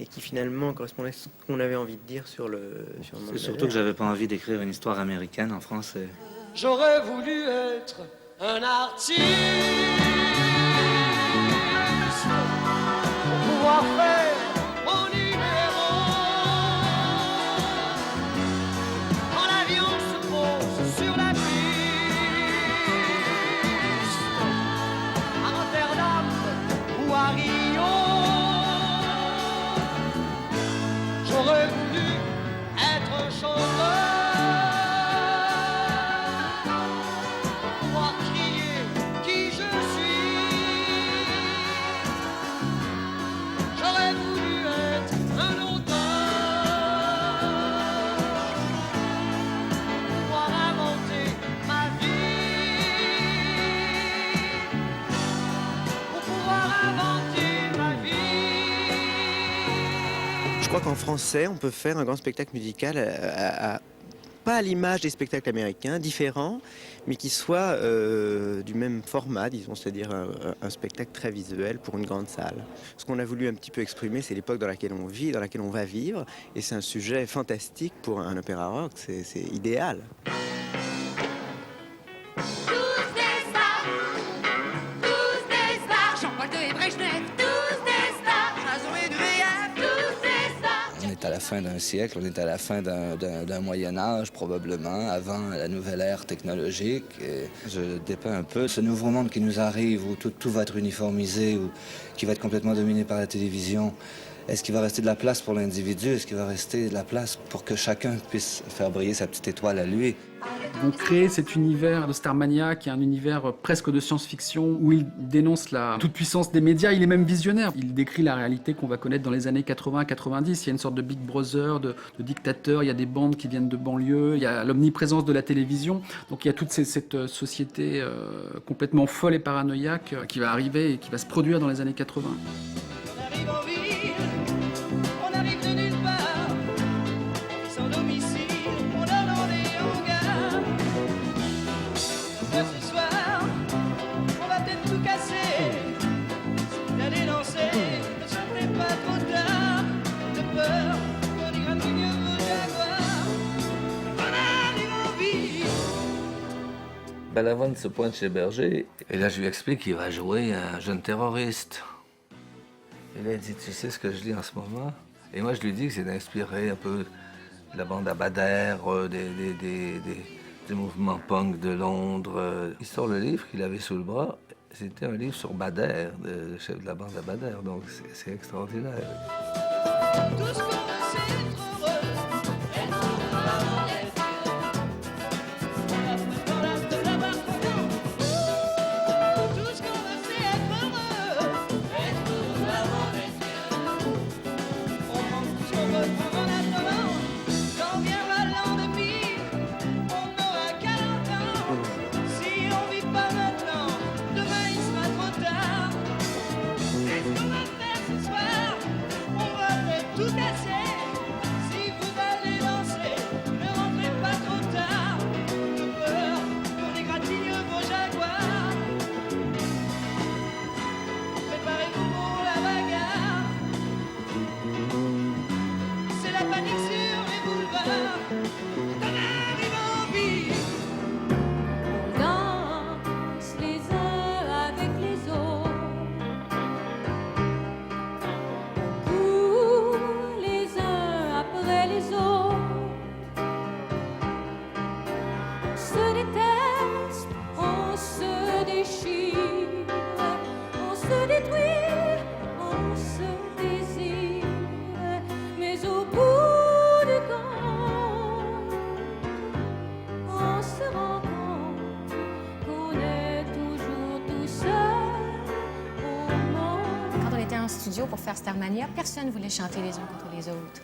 et qui finalement correspondait à ce qu'on avait envie de dire sur le monde. C'est surtout que j'avais pas envie d'écrire une histoire américaine en français. J'aurais voulu être un artiste pour pouvoir faire mon numéro. Quand l'avion se pose sur la piste à Rotterdam ou à Rio, j'aurais voulu être un chanteur. Je crois qu'en français, on peut faire un grand spectacle musical, pas à l'image des spectacles américains, différents, mais qui soit du même format, disons, c'est-à-dire un spectacle très visuel pour une grande salle. Ce qu'on a voulu un petit peu exprimer, c'est l'époque dans laquelle on vit, dans laquelle on va vivre, et c'est un sujet fantastique pour un opéra rock, c'est idéal. On est à la fin d'un siècle, on est à la fin d'un Moyen-Âge probablement, avant la nouvelle ère technologique. Et je dépeins un peu ce nouveau monde qui nous arrive, où tout va être uniformisé, ou qui va être complètement dominé par la télévision. Est-ce qu'il va rester de la place pour l'individu? Est-ce qu'il va rester de la place pour que chacun puisse faire briller sa petite étoile à lui? Donc créer cet univers de Starmania, qui est un univers presque de science-fiction, où il dénonce la toute-puissance des médias, il est même visionnaire. Il décrit la réalité qu'on va connaître dans les années 80-90. Il y a une sorte de Big Brother, de dictateur, il y a des bandes qui viennent de banlieue, il y a l'omniprésence de la télévision. Donc il y a toute cette société complètement folle et paranoïaque qui va arriver et qui va se produire dans les années 80. On arrive de nulle part, sans domicile, on dort dans les hangars. Ce soir, on va peut-être tout casser. D'aller danser, ne sortez pas trop tard. De peur qu'on ira tout mieux au jaguar. On arrive en vie. Balavoine se pointe chez Berger, et là je lui explique qu'il va jouer un jeune terroriste. Et là, il dit, tu sais ce que je lis en ce moment? Et moi, je lui dis que c'est d'inspirer un peu de la bande à Bader, des mouvements punk de Londres. Il sort le livre qu'il avait sous le bras. C'était un livre sur Bader, le chef de la bande à Bader. Donc, c'est extraordinaire. Tout ce qu'on veut, c'est être heureux. Être heureux d'être tout ce qu'on veut, c'est être heureux. Être heureux avant d'être. On prend tout ce qu'on veut prendre en attendant. Quand viendra studio pour faire Starmania, personne ne voulait chanter les uns contre les autres.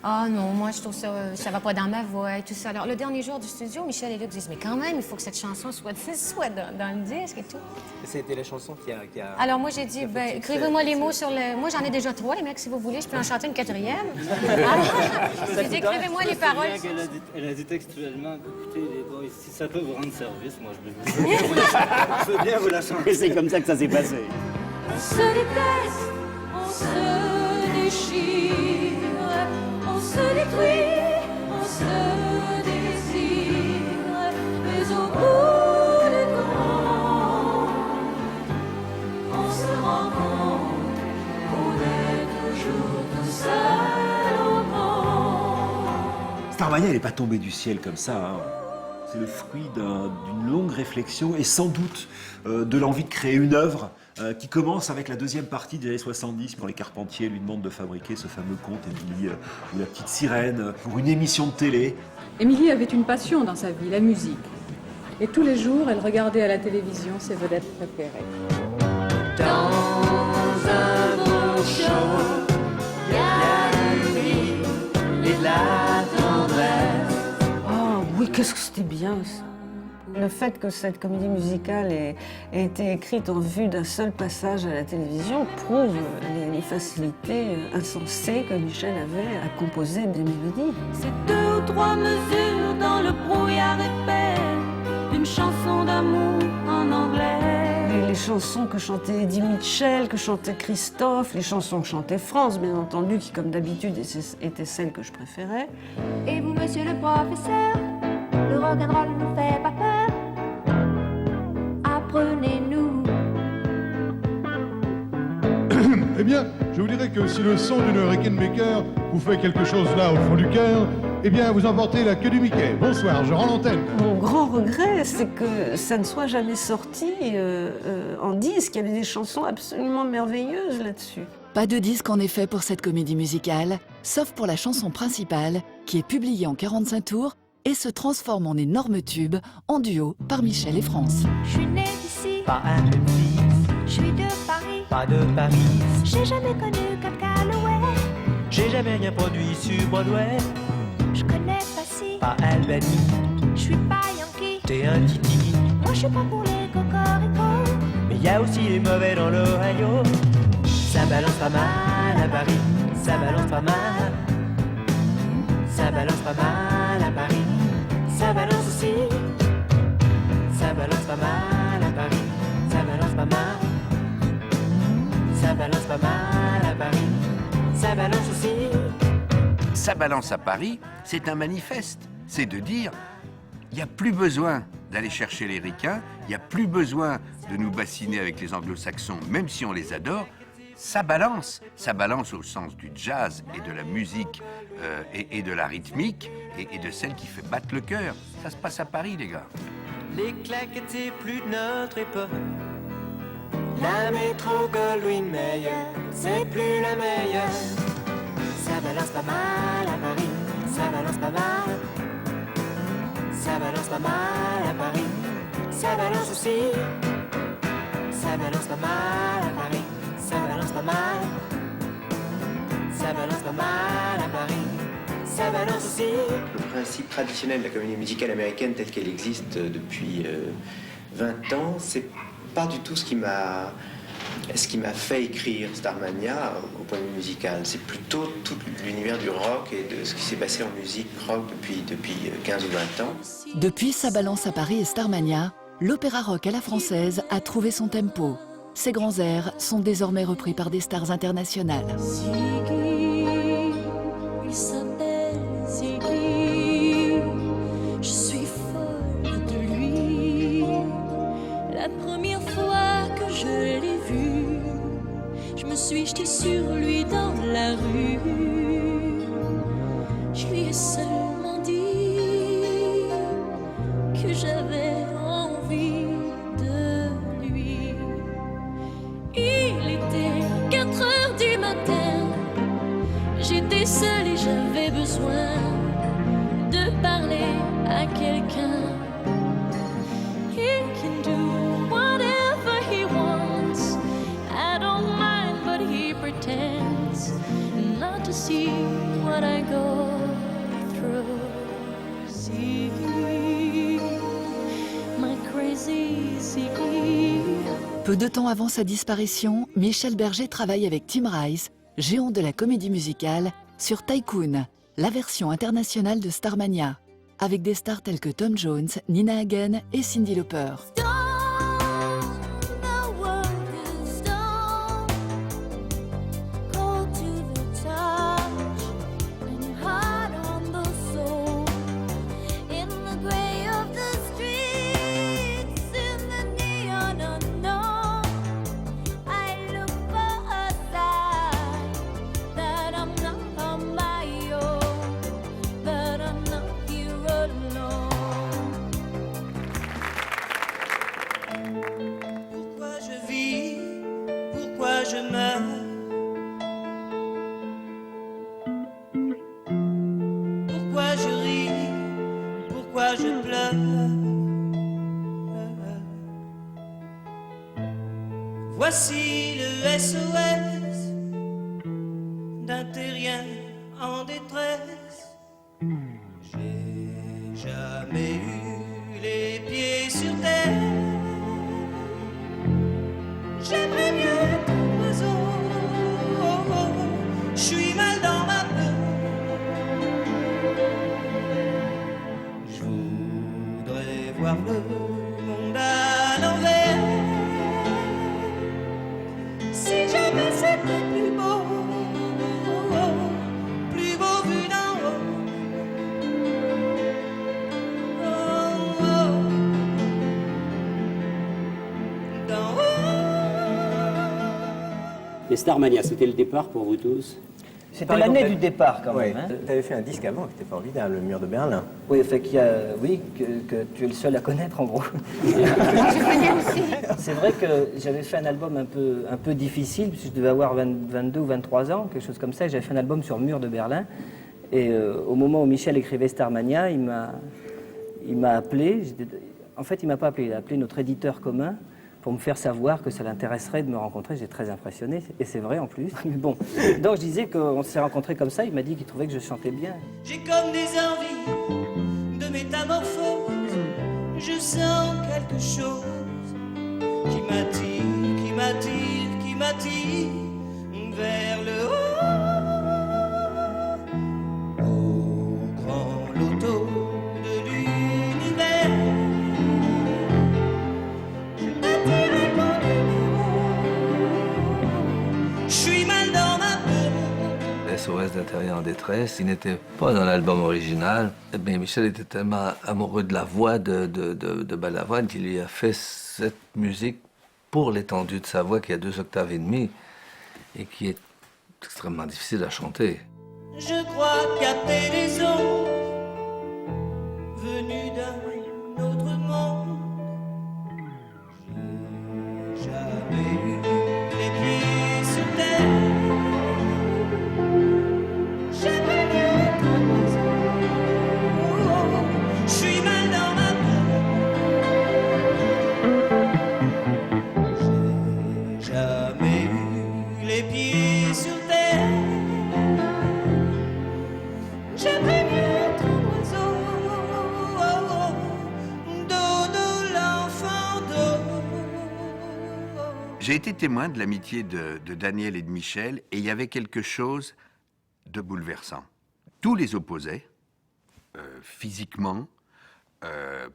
Ah non, moi je trouve ça va pas dans ma voix et tout ça. Alors le dernier jour du studio, Michel et Luc disent, mais quand même, il faut que cette chanson soit dans le disque et tout. C'était la chanson qui a... Alors moi j'ai dit, ben, écrivez-moi les mots sur le... Moi j'en ai déjà 3, les mecs, si vous voulez, je peux en chanter une 4e. J'ai dit, écrivez-moi les paroles. Elle a dit textuellement, écoutez les boys, si ça peut vous rendre service, moi je veux bien vous la chanter. C'est comme ça que ça s'est passé. On se déteste, on se déchire, on se détruit, on se désire, mais au bout du compte, on se rend compte qu'on est toujours tout seul au monde. Starmania, elle n'est pas tombée du ciel comme ça. Hein. C'est le fruit d'une longue réflexion et sans doute de l'envie de créer une œuvre qui commence avec la deuxième partie des années 70 quand les Carpentiers lui demandent de fabriquer ce fameux conte Émilie ou la petite sirène pour une émission de télé. Émilie avait une passion dans sa vie, la musique. Et tous les jours, elle regardait à la télévision ses vedettes préférées. Dans un beau show, il y a la vie et la tendresse. Oh oui, qu'est-ce que c'était bien ça. Le fait que cette comédie musicale ait été écrite en vue d'un seul passage à la télévision prouve les facilités insensées que Michel avait à composer des mélodies. C'est 2 ou 3 mesures dans le brouillard épais d'une chanson d'amour en anglais. Les chansons que chantait Eddie Mitchell, que chantait Christophe, les chansons que chantait France, bien entendu, qui comme d'habitude étaient celles que je préférais. Et vous, monsieur le professeur, le rock'n'roll ne fait pas peur. Apprenez-nous. Eh bien, je vous dirais que si le son d'une Rickenbacker vous fait quelque chose là au fond du cœur, eh bien, vous emportez la queue du Mickey. Bonsoir, je rends l'antenne. Mon grand regret, c'est que ça ne soit jamais sorti en disque. Il y avait des chansons absolument merveilleuses là-dessus. Pas de disque en effet pour cette comédie musicale, sauf pour la chanson principale, qui est publiée en 45 tours et se transforme en énorme tube en duo par Michel et France. Je suis née d'ici, Pas un Memphis, je suis de Paris, pas de Paris. j'ai jamais connu Cab Calloway, J'ai jamais rien produit sur Broadway. je connais pas si, Pas Albany, je suis pas Yankee, t'es un titi. moi je suis pas pour les cocoricots. Mais y a aussi les mauvais dans l'Ohio. Ça balance pas mal à Paris, ça balance pas mal. Ça balance pas mal à Paris, ça balance aussi. Ça balance pas mal à Paris, ça balance pas mal. Ça balance pas mal à Paris, ça balance aussi. Ça balance à Paris, c'est un manifeste. C'est de dire, il n'y a plus besoin d'aller chercher les ricains, il n'y a plus besoin de nous bassiner avec les anglo-saxons, même si on les adore. Ça balance au sens du jazz et de la musique et de la rythmique et de celle qui fait battre le cœur. Ça se passe à Paris, les gars. Les claquettes, c'est plus de notre époque. La métro Goldwyn Mayer, c'est plus la meilleure. Ça balance pas mal à Paris, ça balance pas mal. Ça balance pas mal à Paris, ça balance aussi. Ça balance pas mal à Paris, ça balance pas mal. Ça balance pas mal à Paris, ça balance aussi. Le principe traditionnel de la comédie musicale américaine telle qu'elle existe depuis 20 ans, c'est pas du tout ce qui m'a fait écrire Starmania au point de vue musical. C'est plutôt tout l'univers du rock et de ce qui s'est passé en musique rock depuis 15 ou 20 ans. Depuis sa balance à Paris et Starmania, l'opéra rock à la française a trouvé son tempo. Ses grands airs sont désormais repris par des stars internationales. Ziggy, il s'appelle Ziggy, je suis folle de lui. La première fois que je l'ai vu, je me suis jetée sur lui dans la rue. Je lui ai seulement dit que j'avais envie de lui. Il était 4 heures du matin, j'étais seule et j'avais besoin de parler à quelqu'un. He can do whatever he wants, I don't mind, but he Peu de temps avant sa disparition, Michel Berger travaille avec Tim Rice, géant de la comédie musicale, sur Tycoon, la version internationale de Starmania, avec des stars telles que Tom Jones, Nina Hagen et Cyndi Lauper. Voici le SOS d'un terrien en détresse. J'ai jamais eu les pieds sur terre. J'aimerais mieux être un oiseau. Je suis mal dans ma peau. Je voudrais voir le monde à l'envers. Si jamais c'était plus beau vu d'en haut. Oh, oh, d'en haut. Les Starmania, c'était le départ pour vous tous? C'était l'année du départ quand même. Hein. Tu avais fait un disque avant qui était formidable, Le Mur de Berlin. Oui, fait qu'il y a, oui, que tu es le seul à connaître en gros. Je connais aussi. C'est vrai que j'avais fait un album un peu difficile, puisque je devais avoir 22 ou 23 ans, quelque chose comme ça, et j'avais fait un album sur Mur de Berlin. Et au moment où Michel écrivait Starmania, il m'a appelé. En fait, il m'a pas appelé, il a appelé notre éditeur commun pour me faire savoir que ça l'intéresserait de me rencontrer. J'étais très impressionné, et c'est vrai en plus. Bon, donc je disais qu'on s'est rencontrés comme ça, il m'a dit qu'il trouvait que je chantais bien. J'ai comme des envies de métamorphose. Je sens quelque chose qui m'attire vers le haut. Au grand loto de l'univers. Je suis mal dans ma peau. SOS d'un terrien en détresse, il n'était pas dans l'album original. Mais Michel était tellement amoureux de la voix de Balavoine qu'il lui a fait cette musique pour l'étendue de sa voix qui a 2 octaves et demie et qui est extrêmement difficile à chanter. Je crois capter des ondes venues d'un autre monde. J'ai jamais eu les pieds sur terre. J'aimerais mieux être un oiseau. Je suis mal dans ma peau. J'ai jamais eu les pieds sur terre. J'aimerais mieux être un oiseau. Dodo, l'enfant d'eau. J'ai été témoin de l'amitié de Daniel et de Michel, et il y avait quelque chose de bouleversant. Tous les opposaient, physiquement,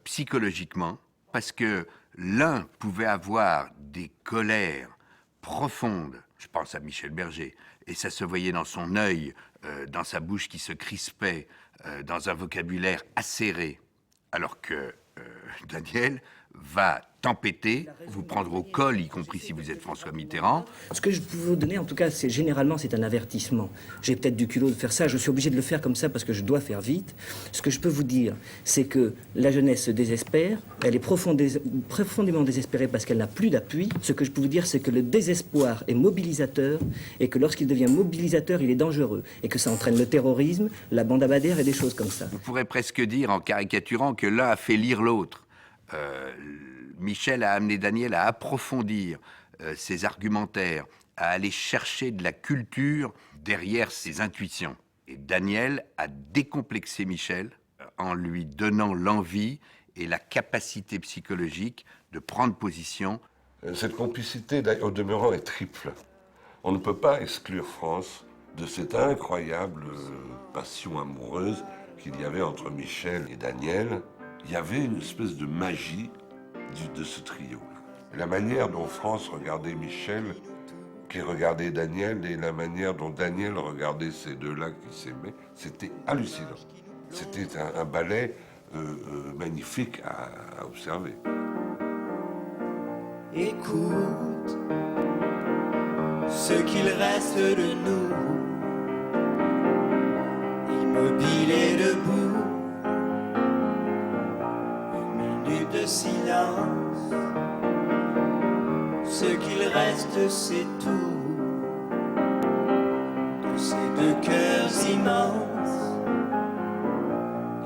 psychologiquement, parce que l'un pouvait avoir des colères profondes, je pense à Michel Berger, et ça se voyait dans son œil, dans sa bouche qui se crispait, dans un vocabulaire acéré, alors que Daniel va tempêter, vous prendre au col, y compris si vous êtes François Mitterrand. Ce que je peux vous donner, en tout cas, généralement, c'est un avertissement. J'ai peut-être du culot de faire ça, je suis obligé de le faire comme ça parce que je dois faire vite. Ce que je peux vous dire, c'est que la jeunesse se désespère, elle est profondément désespérée parce qu'elle n'a plus d'appui. Ce que je peux vous dire, c'est que le désespoir est mobilisateur et que lorsqu'il devient mobilisateur, il est dangereux et que ça entraîne le terrorisme, la bande à Bader et des choses comme ça. Vous pourrez presque dire, en caricaturant, que l'un a fait lire l'autre. Michel a amené Daniel à approfondir ses argumentaires, à aller chercher de la culture derrière ses intuitions. Et Daniel a décomplexé Michel en lui donnant l'envie et la capacité psychologique de prendre position Cette complicité, au demeurant, est triple. On ne peut pas exclure France de cette incroyable passion amoureuse qu'il y avait entre Michel et Daniel. Il y avait une espèce de magie de ce trio. La manière dont France regardait Michel, qui regardait Daniel, et la manière dont Daniel regardait ces deux-là qui s'aimaient, c'était hallucinant. C'était un ballet magnifique à observer. Écoute ce qu'il reste de nous, immobile et debout, une minute de silence. Ce qu'il reste, c'est tout, de ces deux cœurs immenses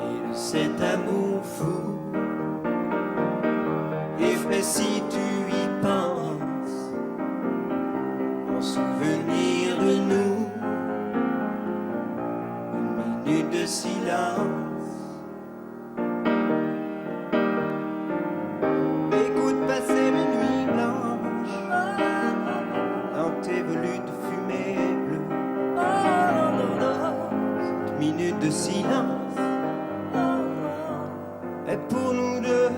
et de cet amour fou. Et si tu y penses, en souvenir de nous, une minute de silence. Écoute passer mes nuits blanches dans tes volutes fumées bleues. Cette minute de silence est pour nous deux.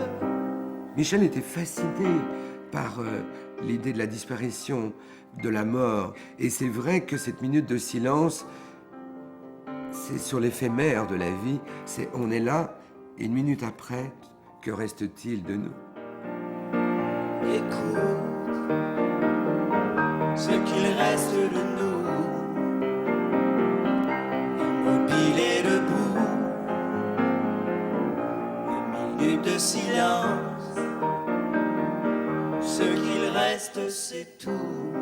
Michel était fasciné par l'idée de la disparition, de la mort. Et c'est vrai que cette minute de silence, c'est sur l'éphémère de la vie. On est là, et une minute après, que reste-t-il de nous? Écoute ce qu'il reste de nous, immobile et debout, une minute de silence. Ce qu'il reste, c'est tout,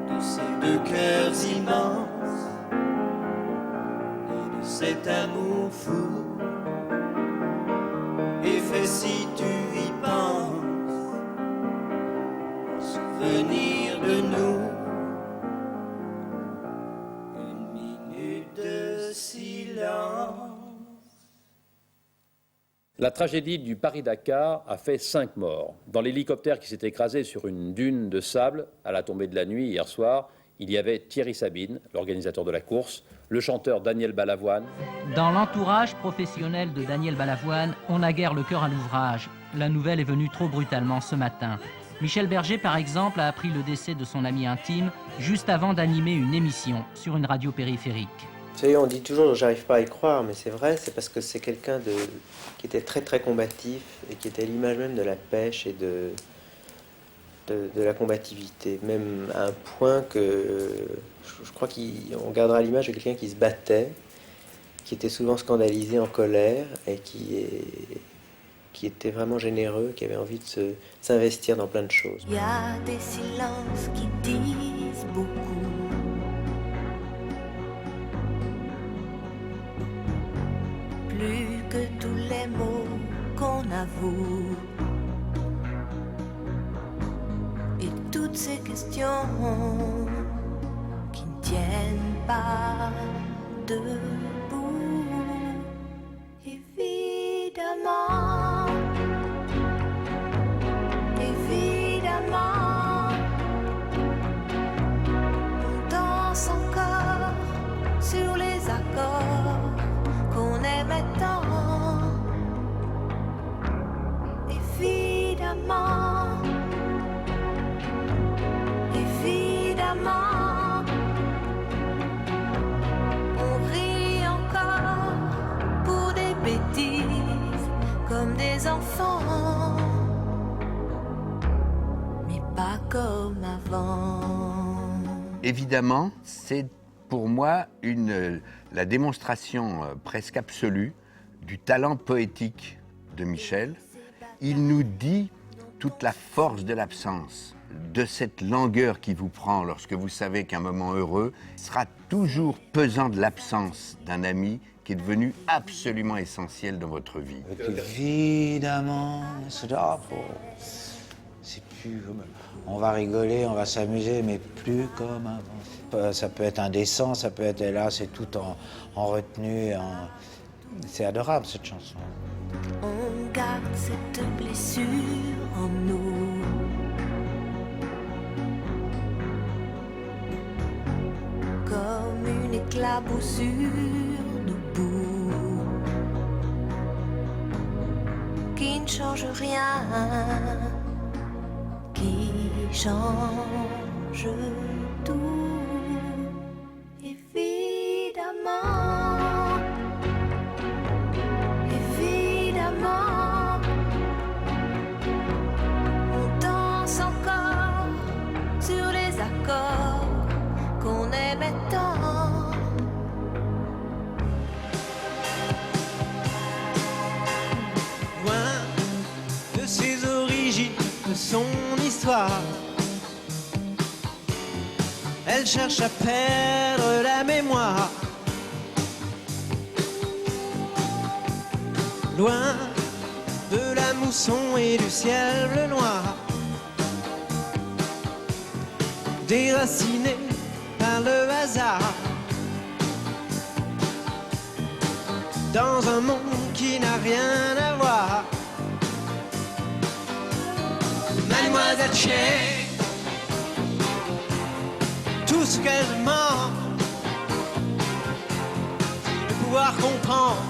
de ces deux cœurs immenses et de cet amour fou. Et fais si tu y penses, souvenir de nous, une minute de silence. La tragédie du Paris-Dakar a fait 5 morts. Dans l'hélicoptère qui s'est écrasé sur une dune de sable à la tombée de la nuit hier soir, il y avait Thierry Sabine, l'organisateur de la course, le chanteur Daniel Balavoine. Dans l'entourage professionnel de Daniel Balavoine, on n'a guère le cœur à l'ouvrage. La nouvelle est venue trop brutalement ce matin. Michel Berger, par exemple, a appris le décès de son ami intime juste avant d'animer une émission sur une radio périphérique. Vous savez, on dit toujours, j'arrive pas à y croire, mais c'est vrai, c'est parce que c'est quelqu'un qui était très très combatif et qui était l'image même de la pêche et de la combativité, même à un point que je crois qu'on gardera l'image de quelqu'un qui se battait, qui était souvent scandalisé, en colère, et qui était vraiment généreux, qui avait envie de s'investir dans plein de choses. Il y a des silences qui disent beaucoup. Plus que tous les mots qu'on avoue. Et toutes ces questions qui ne tiennent pas debout. Évidemment, évidemment, on danse encore sur les accords qu'on aimait tant. Évidemment, évidemment, on rit encore pour des bêtises comme des enfants, mais pas comme avant. Évidemment, c'est pour moi la démonstration presque absolue du talent poétique de Michel. Il nous dit toute la force de l'absence, de cette langueur qui vous prend lorsque vous savez qu'un moment heureux sera toujours pesant de l'absence d'un ami qui est devenu absolument essentiel dans votre vie. Évidemment, c'est plus comme... On va rigoler, on va s'amuser, mais plus comme avant. Ça peut être indécent, ça peut être là, c'est tout en retenue, C'est adorable cette chanson. On garde cette blessure en nous. Comme une éclaboussure de boue qui ne change rien, qui change tout. Évidemment, évidemment, on danse encore sur les accords qu'on aimait tant. Loin de ses origines, de son histoire, elle cherche à perdre la mémoire. Loin de la mousson et du ciel bleu noir, déracinée par le hasard, dans un monde qui n'a rien à voir. Mademoiselle Che, tout ce qu'elle demande, c'est de pouvoir comprendre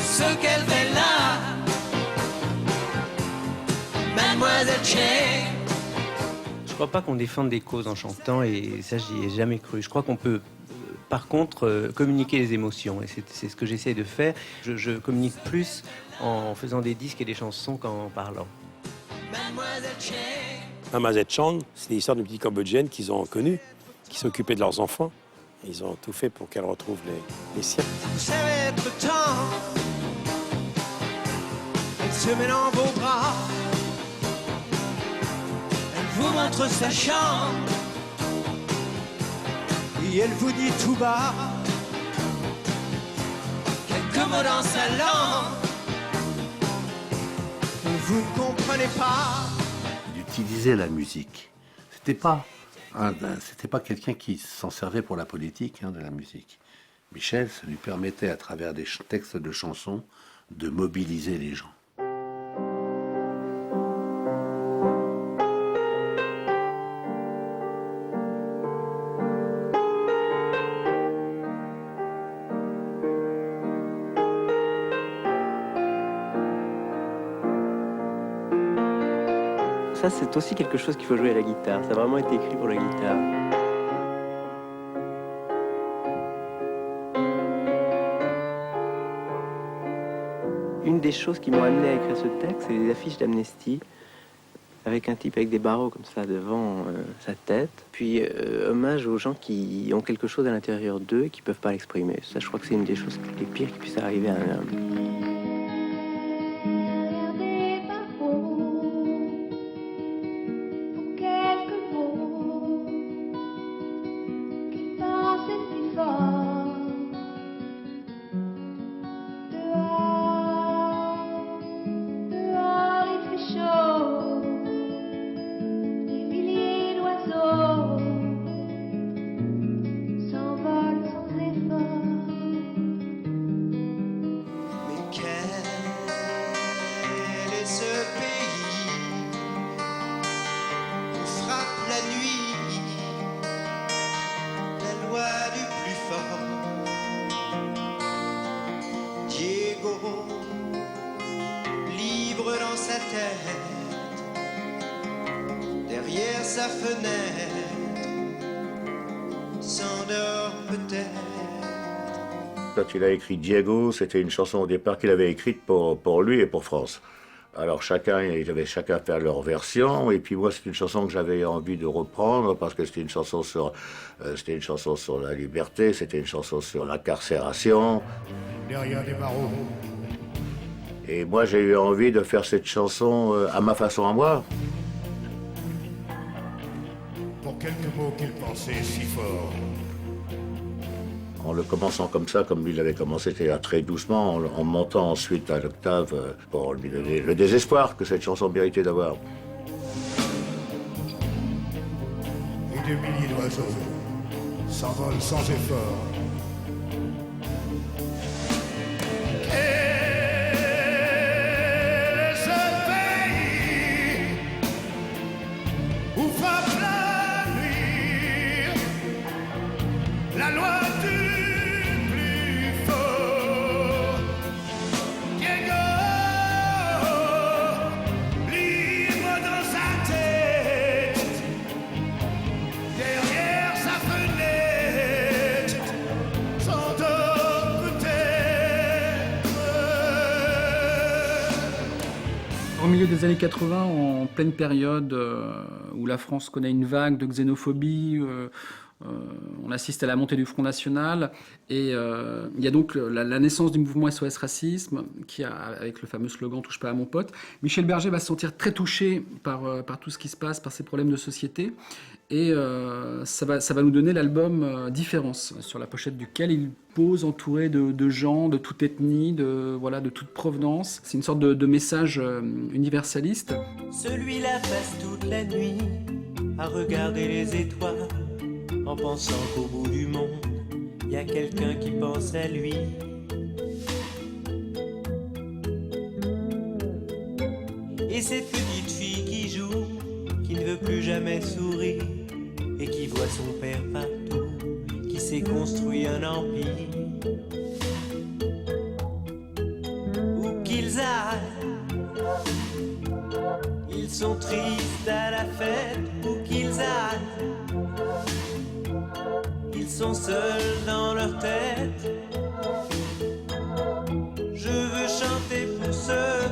ce qu'elle fait là. Mademoiselle Che. Je crois pas qu'on défende des causes en chantant, et ça j'y ai jamais cru. Je crois qu'on peut par contre communiquer les émotions, et c'est ce que j'essaie de faire. Je communique plus en faisant des disques et des chansons qu'en parlant. Mademoiselle Chang, c'est l'histoire d'une petite Cambodgienne qu'ils ont connue, qui s'occupait de leurs enfants. Ils ont tout fait pour qu'elle retrouve les siens. Vous savez être temps, elle se met dans vos bras, elle vous montre sa chambre, et elle vous dit tout bas quelques mots dans sa langue, mais vous ne comprenez pas. D'utiliser la musique. C'était pas quelqu'un qui s'en servait pour la politique, de la musique. Michel, ça lui permettait, à travers des textes de chansons, de mobiliser les gens. Ça, c'est aussi quelque chose qu'il faut jouer à la guitare. Ça a vraiment été écrit pour la guitare. Une des choses qui m'ont amené à écrire ce texte, c'est les affiches d'Amnesty, avec un type avec des barreaux comme ça devant sa tête. Puis hommage aux gens qui ont quelque chose à l'intérieur d'eux et qui ne peuvent pas l'exprimer. Ça, je crois que c'est une des choses les pires qui puissent arriver à un homme. Libre dans sa tête, derrière sa fenêtre, s'endort peut-être. Quand il a écrit Diego, c'était une chanson au départ qu'il avait écrite pour lui et pour France. Alors ils avaient chacun fait leur version, et puis moi c'est une chanson que j'avais envie de reprendre parce que c'était une chanson sur la liberté, c'était une chanson sur l'incarcération. Derrière des barreaux. Et moi j'ai eu envie de faire cette chanson à ma façon à moi. Pour quelques mots qu'il pensait si fort. En le commençant comme ça, comme lui l'avait commencé, c'est-à-dire très doucement, en montant ensuite à l'octave pour lui donner le désespoir que cette chanson méritait d'avoir. Et des milliers d'oiseaux s'envolent sans effort milieu des années 80, en pleine période où la France connaît une vague de xénophobie. On assiste à la montée du Front National et il y a donc la naissance du mouvement SOS Racisme qui a, avec le fameux slogan « Touche pas à mon pote ». Michel Berger va se sentir très touché par tout ce qui se passe, par ces problèmes de société et ça va nous donner l'album Différence, sur la pochette duquel il pose entouré de gens de toute ethnie, de toute provenance. C'est une sorte de message universaliste. Celui-là passe toute la nuit à regarder les étoiles, en pensant qu'au bout du monde, y a quelqu'un qui pense à lui. Et cette petite fille qui joue, qui ne veut plus jamais sourire, et qui voit son père partout, qui s'est construit un empire. Où qu'ils aillent, ils sont tristes à la fête, où qu'ils aillent. Ils sont seuls dans leur tête. Je veux chanter pour ceux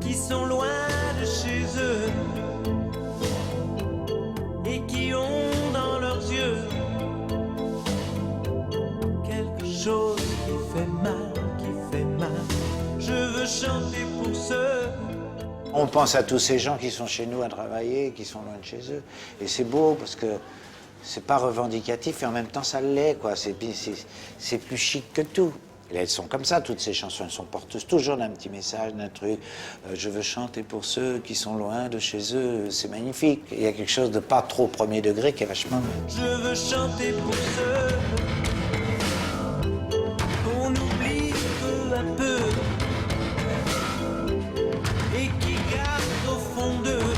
qui sont loin de chez eux et qui ont dans leurs yeux quelque chose qui fait mal. Je veux chanter pour ceux. On pense à tous ces gens qui sont chez nous à travailler, qui sont loin de chez eux. Et c'est beau parce que c'est pas revendicatif et en même temps ça l'est, quoi. C'est plus chic que tout. Et elles sont comme ça, toutes ces chansons. Elles sont porteuses toujours d'un petit message, d'un truc. Je veux chanter pour ceux qui sont loin de chez eux. C'est magnifique. Il y a quelque chose de pas trop premier degré qui est vachement bien. Je veux chanter pour ceux qu'on oublie peu à peu et qui gardent au fond d'eux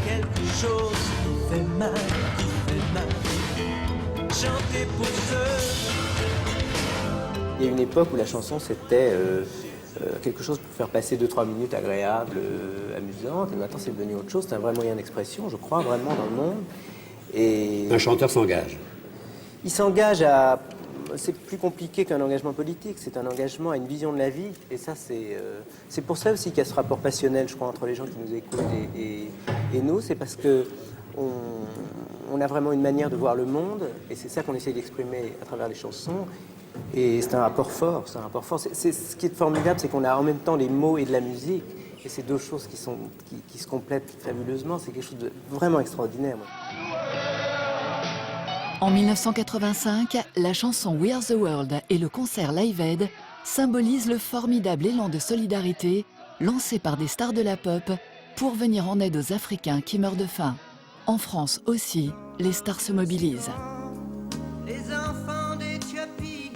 quelque chose qui fait mal. Chanter pour ceux. Il y a une époque où la chanson c'était quelque chose pour faire passer 2-3 minutes agréables, amusantes, et maintenant c'est devenu autre chose, c'est un vrai moyen d'expression, je crois, vraiment dans le monde. Et un chanteur s'engage. Il s'engage à... C'est plus compliqué qu'un engagement politique, c'est un engagement à une vision de la vie, et ça c'est pour ça aussi qu'il y a ce rapport passionnel, je crois, entre les gens qui nous écoutent et nous, c'est parce que on a vraiment une manière de voir le monde, et c'est ça qu'on essaie d'exprimer à travers les chansons. Et c'est un rapport fort, C'est ce qui est formidable, c'est qu'on a en même temps les mots et de la musique, et c'est deux choses qui se complètent fabuleusement. C'est quelque chose de vraiment extraordinaire. En 1985, la chanson We Are the World et le concert Live Aid symbolisent le formidable élan de solidarité lancé par des stars de la pop pour venir en aide aux Africains qui meurent de faim. En France aussi, les stars se mobilisent. Les enfants d'Éthiopie,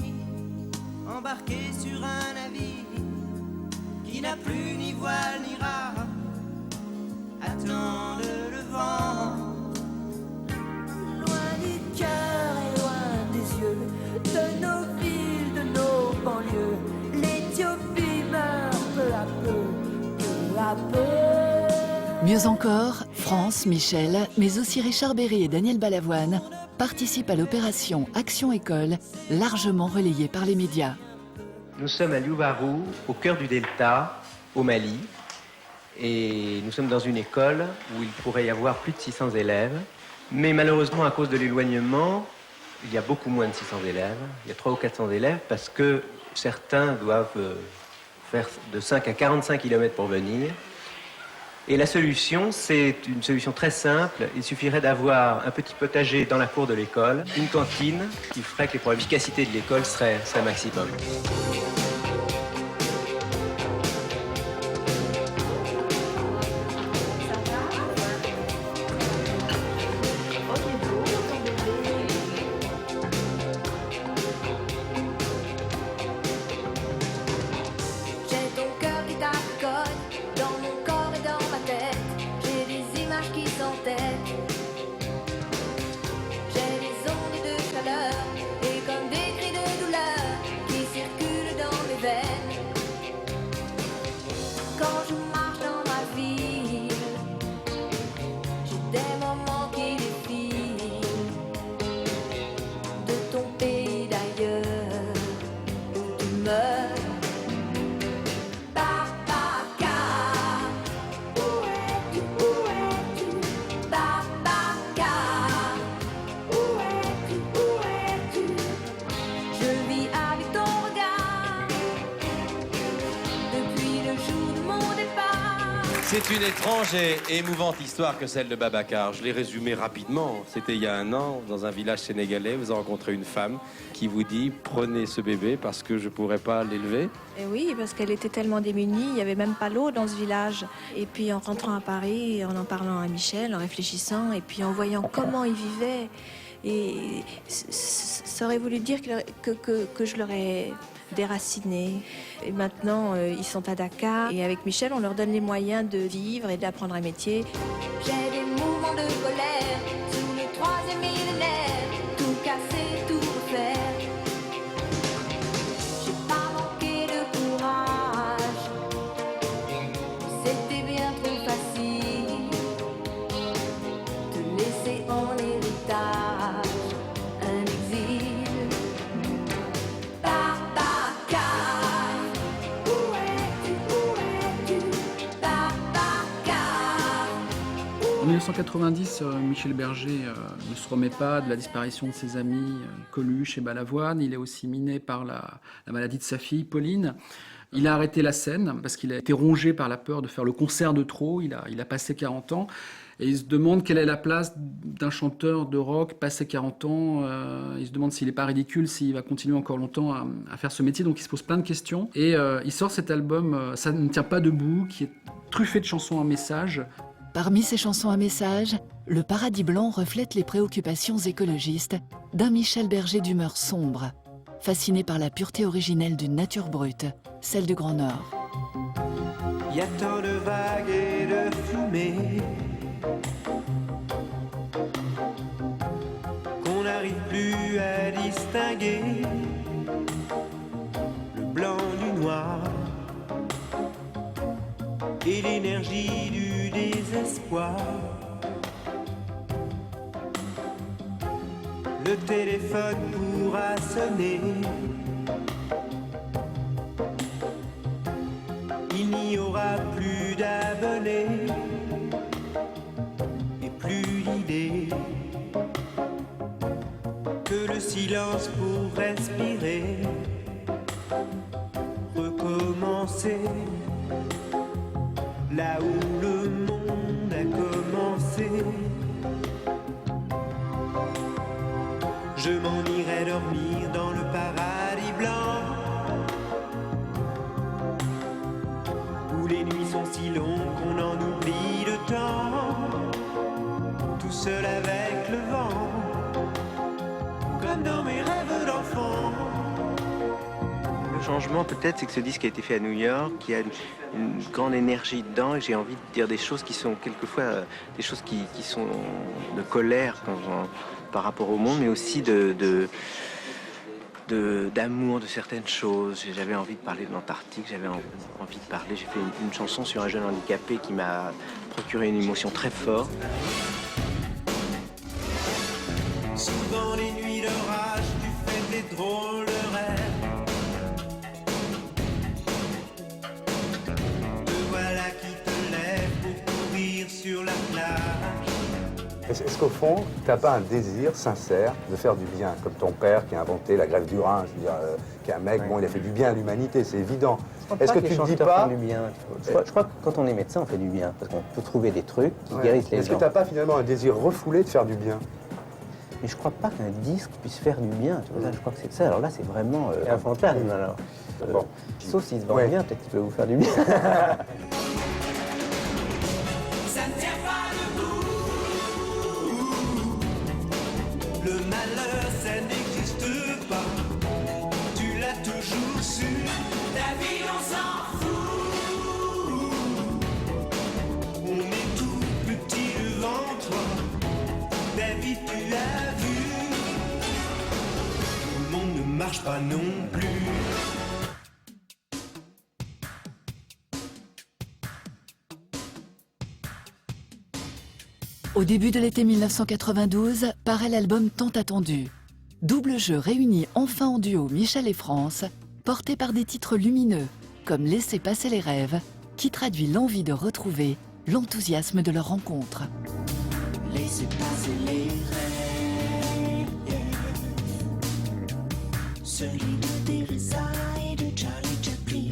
embarqués sur un navire qui n'a plus ni voile ni rame, attendent le vent. Loin du cœur et loin des yeux, de nos villes, de nos banlieues, l'Éthiopie meurt peu à peu. Mieux encore, France, Michel, mais aussi Richard Berry et Daniel Balavoine participent à l'opération Action École, largement relayée par les médias. Nous sommes à Louvarou, au cœur du Delta, au Mali, et nous sommes dans une école où il pourrait y avoir plus de 600 élèves, mais malheureusement à cause de l'éloignement, il y a beaucoup moins de 600 élèves, il y a 300 ou 400 élèves parce que certains doivent faire de 5 à 45 km pour venir. Et la solution, c'est une solution très simple. Il suffirait d'avoir un petit potager dans la cour de l'école, une cantine qui ferait que les problèmes d'efficacité de l'école seraient maximum. J'ai des ondes de chaleur et comme des cris de douleur qui circulent dans C'est une étrange et émouvante histoire que celle de Babacar. Je l'ai résumée rapidement. C'était il y a 1 an, dans un village sénégalais. Vous avez rencontré une femme qui vous dit « Prenez ce bébé parce que je ne pourrais pas l'élever ». Et oui, parce qu'elle était tellement démunie, il n'y avait même pas l'eau dans ce village. Et puis en rentrant à Paris, en parlant à Michel, en réfléchissant, et puis en voyant comment il vivait, et ça aurait voulu dire que je l'aurais déracinés. Et maintenant, ils sont à Dakar. Et avec Michel, on leur donne les moyens de vivre et d'apprendre un métier. J'ai des mouvements de colère sous le 3e millénaire. Tout casser, tout refaire. J'ai pas manqué de courage. C'était bien trop facile de laisser en héritage un exil. En 1990, Michel Berger ne se remet pas de la disparition de ses amis Coluche et Balavoine. Il est aussi miné par la maladie de sa fille, Pauline. Il a arrêté la scène parce qu'il a été rongé par la peur de faire le concert de trop. Il a passé 40 ans. Et il se demande quelle est la place d'un chanteur de rock passé 40 ans. Il se demande s'il n'est pas ridicule, s'il va continuer encore longtemps à faire ce métier. Donc il se pose plein de questions. Et il sort cet album « Ça ne tient pas debout » qui est truffé de chansons à message. Parmi ces chansons à message, Le Paradis Blanc reflète les préoccupations écologistes d'un Michel Berger d'humeur sombre, fasciné par la pureté originelle d'une nature brute, celle du Grand Nord. Il y a tant de vagues et de fumée qu'on n'arrive plus à distinguer le blanc du noir et l'énergie du désespoir. Le téléphone pourra sonner. Il n'y aura plus d'abonnés et plus d'idées que le silence pour respirer, recommencer là où le monde a commencé. Je m'en irai dormir dans le paradis blanc, où les nuits sont si longues qu'on en oublie le temps, tout seul avec le vent, comme dans mes rêves d'enfant. Le changement peut-être, c'est que ce disque a été fait à New York, qu'il y a une grande énergie dedans, et j'ai envie de dire des choses qui sont quelquefois des choses qui sont de colère par rapport au monde, mais aussi d'amour de certaines choses. J'avais envie de parler de l'Antarctique, j'avais envie de parler. J'ai fait une chanson sur un jeune handicapé qui m'a procuré une émotion très forte. Souvent les nuits d'orage, tu fais des drôles de rêves. Te voilà qui te lève pour courir sur la plage. Est-ce qu'au fond, tu n'as pas un désir sincère de faire du bien, comme ton père qui a inventé la grève du Rhin, je veux dire, qui est un mec, bon, il a fait du bien à l'humanité, c'est évident. Est-ce que tu te dis pas... Du bien. Je crois que quand on est médecin, on fait du bien, parce qu'on peut trouver des trucs qui guérissent les gens. Est-ce que tu n'as pas finalement un désir refoulé de faire du bien? Mais je crois pas qu'un disque puisse faire du bien. Tu vois, là, je crois que c'est ça. Alors là, c'est vraiment un fantasme. Alors. Bon. Sauf s'il se vend bien, peut-être qu'il peut vous faire du bien. Le malheur, ça n'existe pas. Tu l'as toujours su. Ta vie, on s'en fout. On est tout petit devant toi. Ta vie, tu as vu. Le monde ne marche pas non plus. Au début de l'été 1992, paraît l'album tant attendu. Double jeu réunit enfin en duo Michel et France, porté par des titres lumineux, comme Laissez passer les rêves, qui traduit l'envie de retrouver l'enthousiasme de leur rencontre. Laissez passer les rêves, celui de Teresa et de Charlie Chaplin.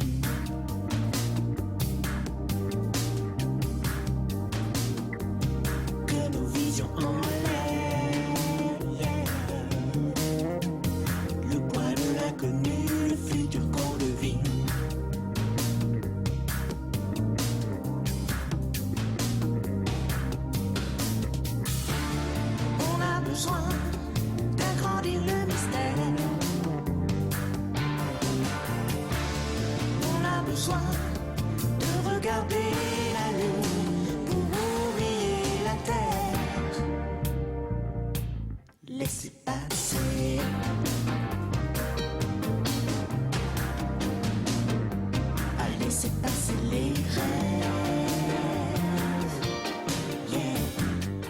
mystère. On a besoin de regarder la lune pour oublier la terre. Laissez passer. À laisser passer les rêves.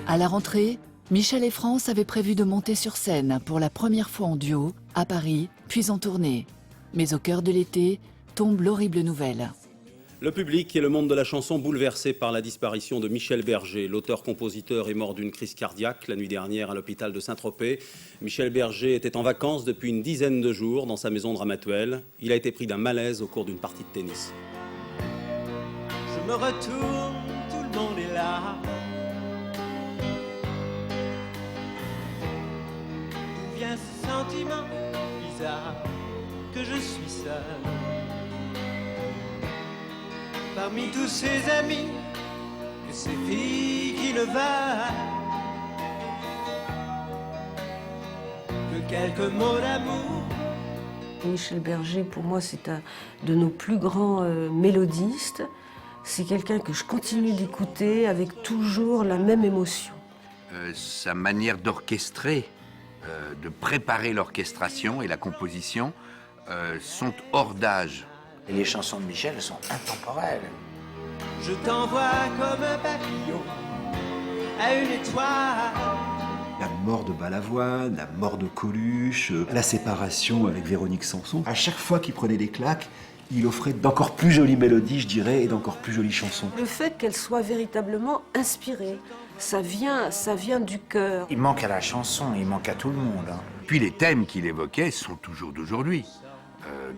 À la rentrée, Michel et France avaient prévu de monter sur scène pour la première fois en duo, à Paris, puis en tournée. Mais au cœur de l'été, tombe l'horrible nouvelle. Le public et le monde de la chanson bouleversés par la disparition de Michel Berger. L'auteur-compositeur est mort d'une crise cardiaque la nuit dernière à l'hôpital de Saint-Tropez. Michel Berger était en vacances depuis une dizaine de jours dans sa maison de Ramatuelle. Il a été pris d'un malaise au cours d'une partie de tennis. Je me retourne, tout le monde est là. D'où vient ce sentiment bizarre que je suis seul? Parmi tous ces amis et ces filles qui ne valent que quelques mots d'amour. Michel Berger, pour moi, c'est un de nos plus grands mélodistes. C'est quelqu'un que je continue d'écouter avec toujours la même émotion. Sa manière d'orchestrer, de préparer l'orchestration et la composition sont hors d'âge. Et les chansons de Michel, elles sont intemporelles. Je t'envoie comme un papillon à une étoile. La mort de Balavoine, la mort de Coluche, la séparation avec Véronique Sanson. À chaque fois qu'il prenait des claques, il offrait d'encore plus jolies mélodies, je dirais, et d'encore plus jolies chansons. Le fait qu'elle soit véritablement inspirée, ça vient du cœur. Il manque à la chanson, il manque à tout le monde. Hein. Puis les thèmes qu'il évoquait sont toujours d'aujourd'hui.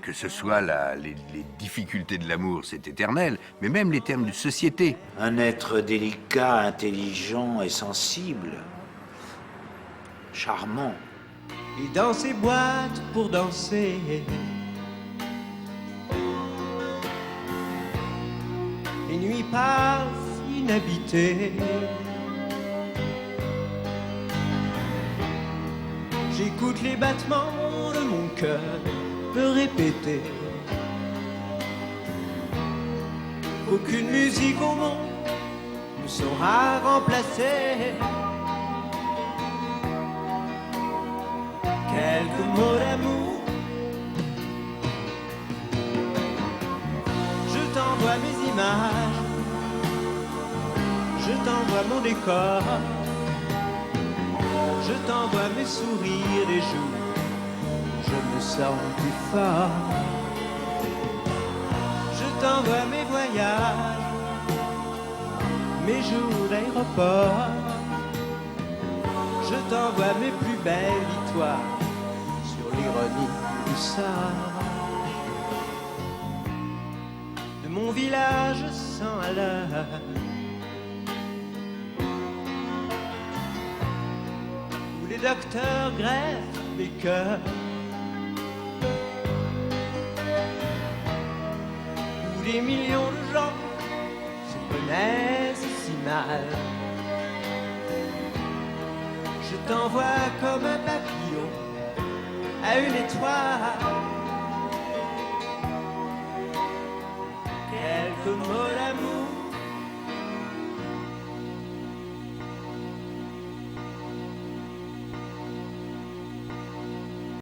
Que ce soit les difficultés de l'amour, c'est éternel, mais même les termes de société. Un être délicat, intelligent et sensible. Charmant. Et dans ces boîtes pour danser, les nuits passent inhabitées. J'écoute les battements de mon cœur me répéter qu'aucune musique au monde ne saura remplacer quelques mots d'amour. Je t'envoie mes images, je t'envoie mon décor, je t'envoie mes sourires des jours. Je me sens plus fort. Je t'envoie mes voyages, mes jours d'aéroport. Je t'envoie mes plus belles victoires sur l'ironie du sort. De mon village sans à l'heure, où les docteurs greffent mes cœurs. Des millions de gens se connaissent si mal. Je t'envoie comme un papillon à une étoile.